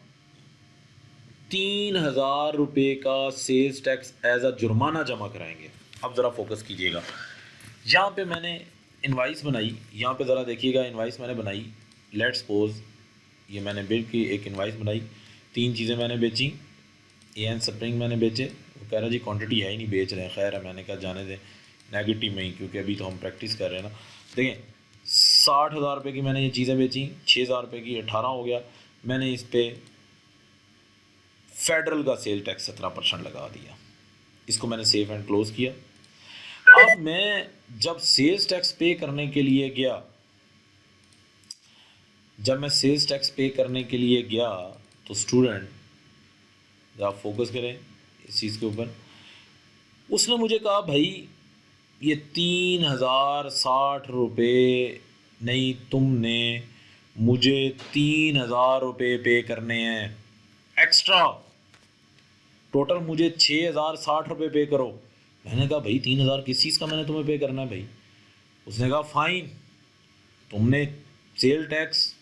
3,000 रुपये का सेल्स टैक्स एज अ जुर्माना जमा कराएंगे। अब ज़रा फोकस कीजिएगा, यहाँ पे मैंने इनवाइस बनाई, यहाँ पे ज़रा देखिएगा, इनवाइस मैंने बनाई, लेट्स सपोज ये मैंने बिल की एक इनवाइस बनाई, 3 चीज़ें मैंने बेची, एन स्प्रिंग मैंने बेचे, वो कह रहा जी क्वांटिटी है ही नहीं, बेच रहे हैं, खैर है, मैंने कहा जाने दें, नेगेटिव में ही, क्योंकि अभी तो हम प्रैक्टिस कर रहे हैं ना। देखें 60,000 रुपये की मैंने ये चीज़ें बेची, 6,000 रुपये की 18 हो गया, मैंने इस पर फेडरल का सेल टैक्स 17% लगा दिया, इसको मैंने सेफ एंड क्लोज किया। अब मैं जब सेल्स टैक्स पे करने के लिए गया, तो स्टूडेंट आप फोकस करें इस चीज़ के ऊपर, उसने मुझे कहा भाई ये 3,060 रुपये नहीं, तुमने मुझे 3,000 रुपये पे करने हैं एक्स्ट्रा, टोटल मुझे 6,060 रुपये पे करो। मैंने कहा भाई 3,000 किस चीज़ का मैंने तुम्हें पे करना है भाई? उसने कहा फाइन, तुमने सेल टैक्स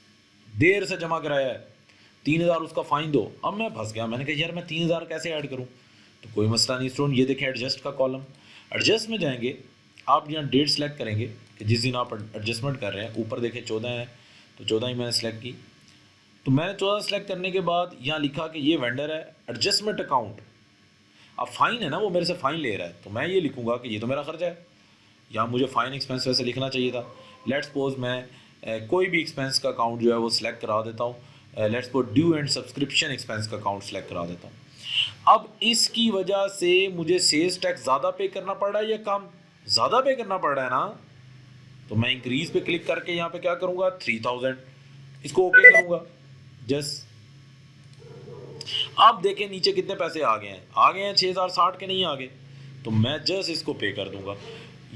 देर से जमा कराया है, 3,000 उसका फ़ाइन दो। अब मैं फंस गया, मैंने कहा यार मैं 3,000 कैसे ऐड करूं? तो कोई मसला नहीं स्टूडेंट, ये देखें एडजस्ट का कॉलम, एडजस्ट में जाएंगे, आप यहाँ डेट सेलेक्ट करेंगे कि जिस दिन आप एडजस्टमेंट कर रहे हैं, ऊपर देखें 14 है, तो 14 ही मैंने सेलेक्ट की। तो मैंने 14 सेलेक्ट करने के बाद यहाँ लिखा कि ये वेंडर है, एडजस्टमेंट अकाउंट, अब फ़ाइन है ना, वो मेरे से फ़ाइन ले रहा है, तो मैं ये लिखूँगा कि ये तो मेरा खर्चा है, या मुझे फ़ाइन एक्सपेंस वैसे लिखना चाहिए था। लेट्स सपोज मैं कोई भी एक्सपेंस का अकाउंट जो है वो सिलेक्ट करा देता हूँ, let's suppose due and subscription expense का अकाउंट सेलेक्ट करा देता हूँ। अब इसकी वजह से मुझे सेल्स टैक्स ज़्यादा पे करना पड़ रहा है या कम? ज़्यादा पे करना पड़ रहा है ना, तो मैं इंक्रीज़ पे क्लिक करके यहाँ पे क्या करूँगा, 3,000, इसको ओके करूँगा जस्ट। आप देखें नीचे कितने पैसे आ गए हैं, 6,060 के नहीं आ गए, तो मैं जस्ट इसको पे कर दूंगा।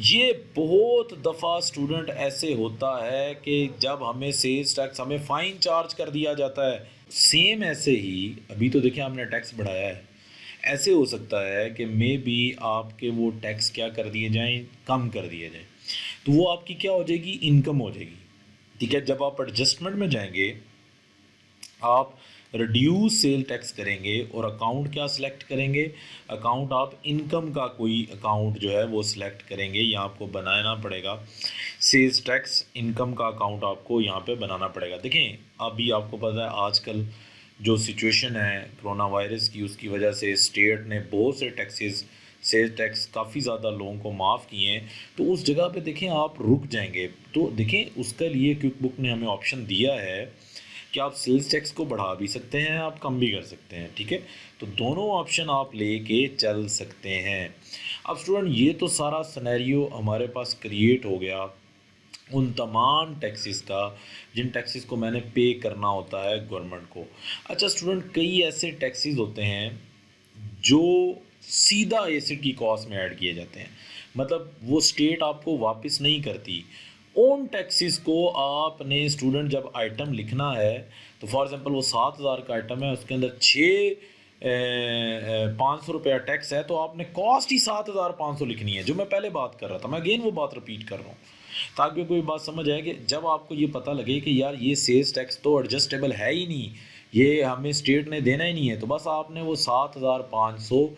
ये बहुत दफ़ा स्टूडेंट ऐसे होता है कि जब हमें सेल्स टैक्स, हमें फ़ाइन चार्ज कर दिया जाता है। सेम ऐसे ही अभी तो देखिए हमने टैक्स बढ़ाया है, ऐसे हो सकता है कि मे बी आपके वो टैक्स क्या कर दिए जाएं, कम कर दिए जाएं, तो वो आपकी क्या हो जाएगी, इनकम हो जाएगी, ठीक है। जब आप एडजस्टमेंट में जाएंगे, आप रिड्यूस सेल टैक्स करेंगे और अकाउंट क्या सिलेक्ट करेंगे, अकाउंट आप इनकम का कोई अकाउंट जो है वो सिलेक्ट करेंगे, यहाँ आपको बनाना पड़ेगा सेल्स टैक्स इनकम का अकाउंट, आपको यहाँ पे बनाना पड़ेगा। देखें अभी आपको पता है आजकल जो सिचुएशन है कोरोना वायरस की, उसकी वजह से स्टेट ने बहुत से टैक्सेस, सेल्स टैक्स काफ़ी ज़्यादा लोगों को माफ़ किए हैं, तो उस जगह पे देखें आप रुक जाएंगे, तो देखें उसके लिए क्विक बुक ने हमें ऑप्शन दिया है कि आप सेल्स टैक्स को बढ़ा भी सकते हैं, आप कम भी कर सकते हैं, ठीक है। तो दोनों ऑप्शन आप लेके चल सकते हैं। अब स्टूडेंट ये तो सारा सिनेरियो हमारे पास क्रिएट हो गया उन तमाम टैक्सेस का जिन टैक्सेस को मैंने पे करना होता है गवर्नमेंट को। अच्छा स्टूडेंट, कई ऐसे टैक्सेस होते हैं जो सीधा एसिड की कॉस्ट में ऐड किए जाते हैं, मतलब वो स्टेट आपको वापस नहीं करती। ओन टैक्सेस को आपने स्टूडेंट जब आइटम लिखना है, तो फॉर एग्जांपल वो 7,000 का आइटम है, उसके अंदर 500 रुपया टैक्स है, तो आपने कॉस्ट ही 7,500 लिखनी है, जो मैं पहले बात कर रहा था। मैं अगेन वो बात रिपीट कर रहा हूँ ताकि कोई बात समझ आए कि जब आपको ये पता लगे कि यार ये सेल्स टैक्स तो एडजस्टेबल है ही नहीं, ये हमें स्टेट ने देना ही नहीं है, तो बस आपने वो 7,500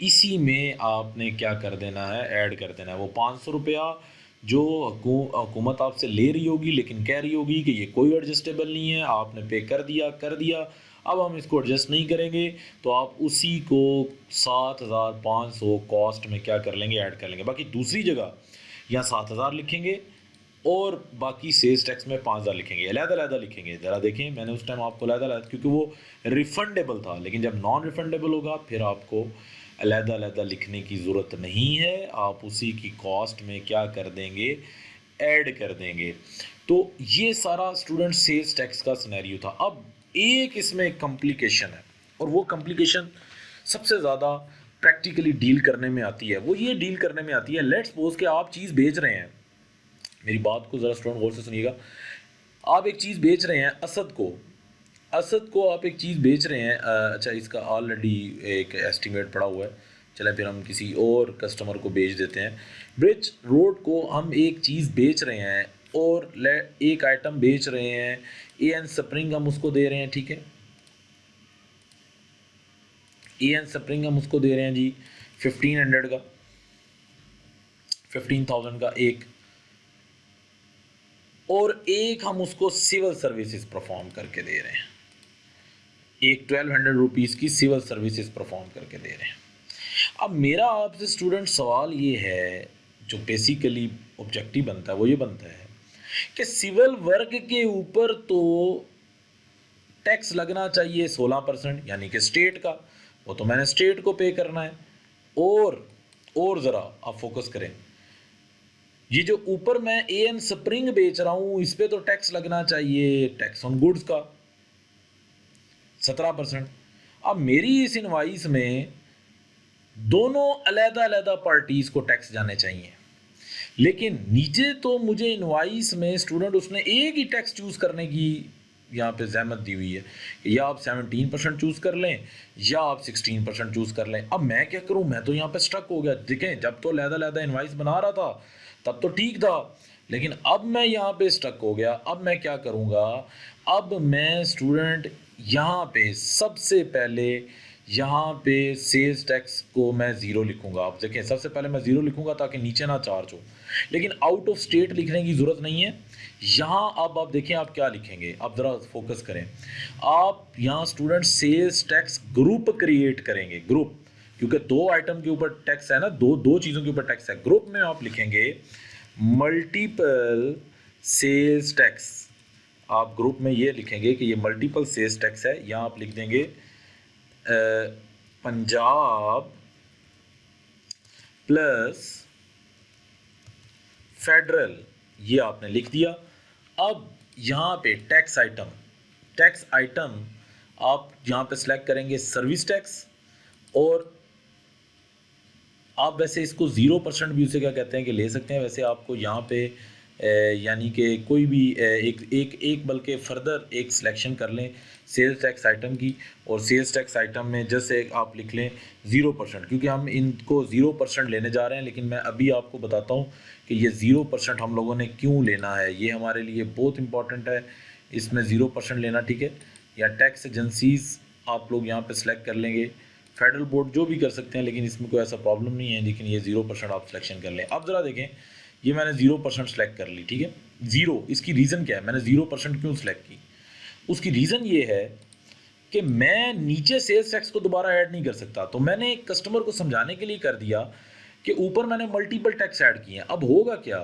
इसी में आपने क्या कर देना है, ऐड कर देना है। वो 500 रुपया जो हुकूमत आपसे ले रही होगी लेकिन कह रही होगी कि ये कोई एडजस्टेबल नहीं है, आपने पे कर दिया, अब हम इसको एडजस्ट नहीं करेंगे, तो आप उसी को 7,500 कॉस्ट में क्या कर लेंगे, ऐड कर लेंगे। बाकी दूसरी जगह यहाँ 7,000 लिखेंगे और बाकी सेल्स टैक्स में 5,000 लिखेंगे, अलग-अलग लिखेंगे। ज़रा देखें, मैंने उस टाइम आपको अलग-अलग, क्योंकि वो रिफंडेबल था, लेकिन जब नॉन रिफंडेबल होगा फिर आपको अलग-अलग लिखने की ज़रूरत नहीं है, आप उसी की कॉस्ट में क्या कर देंगे, ऐड कर देंगे। तो ये सारा स्टूडेंट सेल्स टैक्स का सिनेरियो था। अब एक इसमें कॉम्प्लिकेशन है, और वो कॉम्प्लिकेशन सबसे ज़्यादा प्रैक्टिकली डील करने में आती है। वो ये डील करने में आती है, लेट्स सपोज कि आप चीज़ बेच रहे हैं, मेरी बात को ज़रा स्टूडेंट गौर से सुनिएगा। आप एक चीज़ बेच रहे हैं असद को आप एक चीज़ बेच रहे हैं। अच्छा, इसका ऑलरेडी एक एस्टिमेट पड़ा हुआ है, चलें फिर हम किसी और कस्टमर को बेच देते हैं। ब्रिज रोड को हम एक चीज़ बेच रहे हैं और एक आइटम बेच रहे हैं, एन स्प्रिंग हम उसको दे रहे हैं, ठीक है, एन स्प्रिंग हम उसको दे रहे हैं जी 1500 का, 15,000 का एक, और एक हम उसको सिविल सर्विसेज परफॉर्म करके दे रहे हैं, एक 1200 रुपीज़ की सिविल सर्विसेज परफॉर्म करके दे रहे हैं। अब मेरा आपसे स्टूडेंट सवाल ये है, जो बेसिकली ऑब्जेक्टिव बनता है वो ये बनता है कि सिविल वर्क के ऊपर तो टैक्स लगना चाहिए 16%, यानी कि स्टेट का, वो तो मैंने स्टेट को पे करना है। और ज़रा आप फोकस करें, ये जो ऊपर मैं एन स्प्रिंग बेच रहा हूँ इस पर तो टैक्स लगना चाहिए, टैक्स ऑन गुड्स का 17%। अब मेरी इस इनवाइस में दोनों अलग-अलग पार्टीज को टैक्स जाने चाहिए, लेकिन नीचे तो मुझे इनवाइस में स्टूडेंट उसने एक ही टैक्स चूज़ करने की यहाँ पे जहमत दी हुई है, या आप 17% चूज़ कर लें या आप 16% चूज़ कर लें। अब मैं क्या करूँ, मैं तो यहाँ पे स्टक हो गया। देखें, जब तो अलग-अलग इनवाइस बना रहा था तब तो ठीक था, लेकिन अब मैं यहाँ पे स्टक हो गया। अब मैं क्या करूँगा, अब मैं स्टूडेंट यहाँ पे सबसे पहले यहाँ पे सेल्स टैक्स को मैं ज़ीरो लिखूँगा। आप देखें, सबसे पहले मैं ज़ीरो लिखूँगा ताकि नीचे ना चार्ज हो, लेकिन आउट ऑफ स्टेट लिखने की ज़रूरत नहीं है। यहाँ अब आप देखें आप क्या लिखेंगे, आप ज़रा फोकस करें। आप यहाँ student sales tax group create करेंगे, ग्रुप, क्योंकि दो आइटम के ऊपर टैक्स है ना, दो चीज़ों के ऊपर टैक्स है। ग्रुप में आप लिखेंगे मल्टीपल सेल्स टैक्स। आप ग्रुप में ये लिखेंगे कि ये मल्टीपल सेल्स टैक्स है। यहाँ आप लिख देंगे पंजाब प्लस फेडरल, ये आपने लिख दिया। अब यहाँ पे टैक्स आइटम आप यहाँ पे सिलेक्ट करेंगे सर्विस टैक्स, और आप वैसे इसको 0% भी उसे क्या कहते हैं कि ले सकते हैं। वैसे आपको यहाँ पे यानी कि कोई भी एक बल्कि फर्दर एक सिलेक्शन कर लें सेल्स टैक्स आइटम की, और सेल्स टैक्स आइटम में जैसे आप लिख लें 0%, क्योंकि हम इनको 0% लेने जा रहे हैं। लेकिन मैं अभी आपको बताता हूँ कि ये 0% हम लोगों ने क्यों लेना है, ये हमारे लिए बहुत इंपॉर्टेंट है इसमें 0% लेना, ठीक है। या टैक्स एजेंसीज़ आप लोग यहाँ पे सिलेक्ट कर लेंगे, फेडरल बोर्ड जो भी कर सकते हैं, लेकिन इसमें कोई ऐसा प्रॉब्लम नहीं है। लेकिन ये 0% आप सिलेक्शन कर लें। अब ज़रा देखें, ये मैंने 0% सेलेक्ट कर ली, ठीक है। ज़ीरो, इसकी रीज़न क्या है, मैंने 0% क्यों सिलेक्ट की, उसकी रीज़न ये है कि मैं नीचे सेल्स टैक्स को दोबारा ऐड नहीं कर सकता। तो मैंने एक कस्टमर को समझाने के लिए कर दिया कि ऊपर मैंने मल्टीपल टैक्स ऐड किए हैं। अब होगा क्या,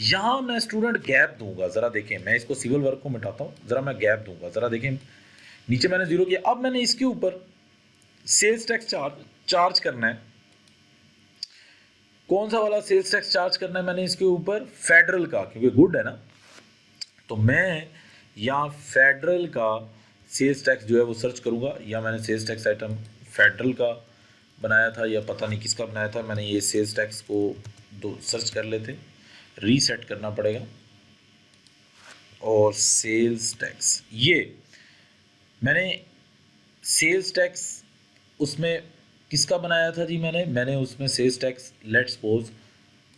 यहाँ मैं स्टूडेंट गैप दूंगा। ज़रा देखें, मैं इसको सिविल वर्क को मिटाता हूँ, ज़रा मैं गैप दूंगा। ज़रा देखें, नीचे मैंने 0 किया, अब मैंने इसके ऊपर सेल्स टैक्स चार्ज करना है। कौन सा वाला सेल्स टैक्स चार्ज करना है मैंने इसके ऊपर, फेडरल का, क्योंकि गुड है ना। तो मैं यहाँ फेडरल का सेल्स टैक्स जो है वो सर्च करूँगा। या मैंने सेल्स टैक्स आइटम फेडरल का बनाया था या पता नहीं किसका बनाया था। मैंने ये सेल्स टैक्स को दो सर्च कर लेते, रीसेट करना पड़ेगा। और सेल्स टैक्स, ये मैंने सेल्स टैक्स उसमें किसका बनाया था जी, मैंने उसमें sales tax, let's suppose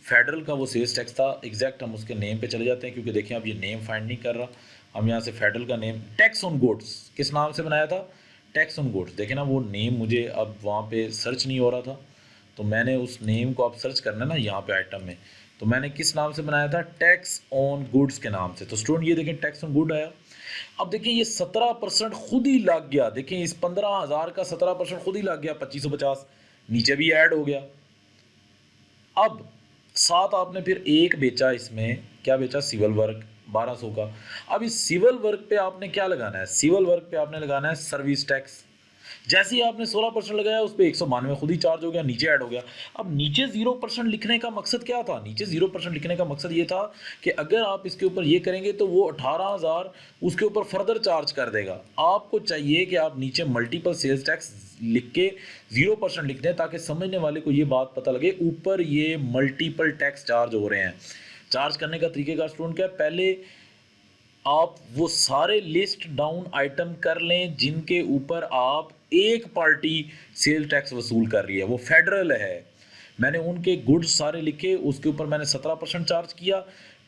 federal का वो सेल्स टैक्स था। एग्जैक्ट हम उसके नेम पे चले जाते हैं, क्योंकि देखिए अब ये नेम फाइंड नहीं कर रहा। हम यहाँ से फेडरल का नेम, टैक्स ऑन गुड्स, किस नाम से बनाया था, टैक्स ऑन गुड्स। देखें ना, वो नेम मुझे अब वहाँ पे सर्च नहीं हो रहा था, तो मैंने उस नेम को आप सर्च करना ना यहाँ पे आइटम में, तो मैंने किस नाम से बनाया था, टैक्स ऑन गुड्स के नाम से। तो स्टूडेंट ये देखें टैक्स ऑन गुड आया। अब देखिए ये 17% खुद ही लग गया, देखिए इस 15,000 का 17% खुद ही लग गया 2550, नीचे भी ऐड हो गया। अब साथ आपने फिर एक बेचा, इसमें क्या बेचा, सिविल वर्क 1200 का। अब इस सिविल वर्क पे आपने क्या लगाना है, सिविल वर्क पे आपने लगाना है सर्विस टैक्स। जैसे ही आपने 16% लगाया उस पर 192 खुद ही चार्ज हो गया, नीचे ऐड हो गया। अब नीचे 0% लिखने का मकसद क्या था, नीचे 0% लिखने का मकसद ये था कि अगर आप इसके ऊपर ये करेंगे तो वो 18,000 उसके ऊपर फर्दर चार्ज कर देगा। आपको चाहिए कि आप नीचे मल्टीपल सेल्स टैक्स लिख के 0% लिख दें ताकि समझने वाले को ये बात पता लगे ऊपर ये मल्टीपल टैक्स चार्ज हो रहे हैं। चार्ज करने का तरीकेकार स्टूडेंट क्या है, पहले आप वो सारे लिस्ट डाउन आइटम कर लें जिनके ऊपर आप एक पार्टी सेल टैक्स वसूल कर रही है, वो फेडरल है। मैंने उनके गुड्स सारे लिखे, उसके ऊपर मैंने 17% चार्ज किया।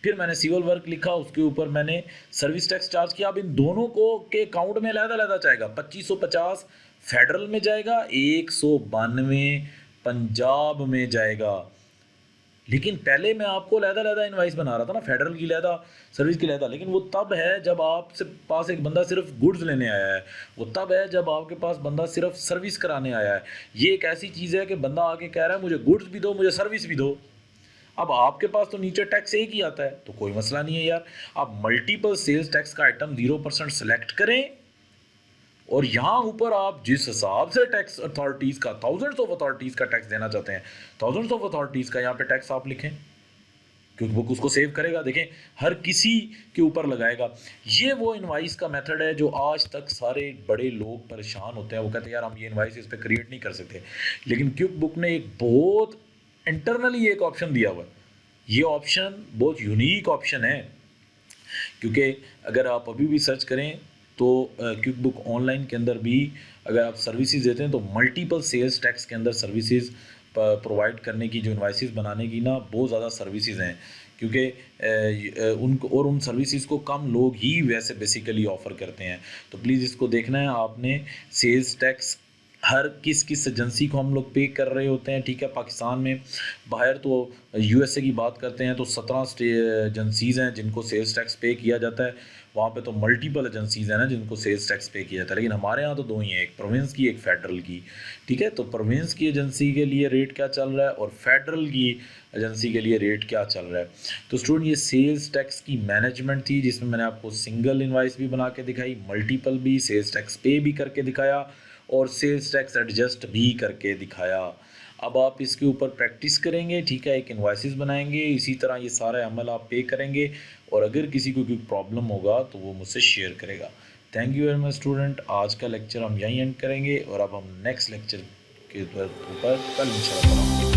फिर मैंने सिविल वर्क लिखा, उसके ऊपर मैंने सर्विस टैक्स चार्ज किया। अब इन दोनों को के अकाउंट में अलग-अलग जाएगा, 2550 फेडरल में जाएगा, 192 पंजाब में जाएगा। लेकिन पहले मैं आपको लहदा इनवाइस बना रहा था ना, फेडरल की लहदा, सर्विस की लहदा। लेकिन वो तब है जब आपसे पास एक बंदा सिर्फ गुड्स लेने आया है, वो तब है जब आपके पास बंदा सिर्फ सर्विस कराने आया है। ये एक ऐसी चीज़ है कि बंदा आके कह रहा है मुझे गुड्स भी दो, मुझे सर्विस भी दो। अब आपके पास तो नीचे टैक्स एक ही आता है, तो कोई मसला नहीं है यार। आप मल्टीपल सेल्स टैक्स का आइटम 0% सेलेक्ट करें और यहाँ ऊपर आप जिस हिसाब से टैक्स अथॉरिटीज़ का, थाउजेंड्स ऑफ अथॉरिटीज़ का टैक्स देना चाहते हैं, थाउजेंड्स ऑफ अथॉरिटीज़ का यहाँ पे टैक्स आप लिखें, क्योंकि वो उसको सेव करेगा। देखें हर किसी के ऊपर लगाएगा। ये वो इनवाइस का मेथड है जो आज तक सारे बड़े लोग परेशान होते हैं। वो कहते हैं यार हम ये इनवाइस इस पर क्रिएट नहीं कर सकते, लेकिन क्विक बुक ने एक बहुत इंटरनली एक ऑप्शन दिया हुआ है। ये ऑप्शन बहुत यूनिक ऑप्शन है, क्योंकि अगर आप अभी भी सर्च करें तो क्विक बुक ऑनलाइन के अंदर भी अगर आप सर्विसेज देते हैं तो मल्टीपल सेल्स टैक्स के अंदर सर्विसेज प्रोवाइड करने की, जो इनवाइसेस बनाने की ना बहुत ज़्यादा सर्विसेज हैं, क्योंकि उनको और उन सर्विसेज को कम लोग ही वैसे बेसिकली ऑफ़र करते हैं। तो प्लीज़ इसको देखना है आपने। सेल्स टैक्स हर किस एजेंसी को हम लोग पे कर रहे होते हैं, ठीक है। पाकिस्तान में बाहर तो यूएसए की बात करते हैं तो 17 एजेंसीज़ हैं जिनको सेल्स टैक्स पे किया जाता है। वहाँ पे तो मल्टीपल एजेंसीज़ हैं ना जिनको सेल्स टैक्स पे किया जाता है, लेकिन हमारे यहाँ तो दो ही हैं, एक प्रोविंस की, एक फेडरल की, ठीक है। तो प्रोविंस की एजेंसी के लिए रेट क्या चल रहा है और फेडरल की एजेंसी के लिए रेट क्या चल रहा है। तो स्टूडेंट ये सेल्स टैक्स की मैनेजमेंट थी, जिसमें मैंने आपको सिंगल इनवाइस भी बना के दिखाई, मल्टीपल भी, सेल्स टैक्स पे भी करके दिखाया और सेल्स टैक्स एडजस्ट भी करके दिखाया। अब आप इसके ऊपर प्रैक्टिस करेंगे, ठीक है, एक इनवाइसेस बनाएंगे, इसी तरह ये सारे अमल आप पे करेंगे और अगर किसी को कोई प्रॉब्लम होगा तो वो मुझसे शेयर करेगा। Thank you very much student. आज का लेक्चर हम यहीं एंड करेंगे और अब हम नेक्स्ट लेक्चर के ऊपर कल इंशाल्लाह।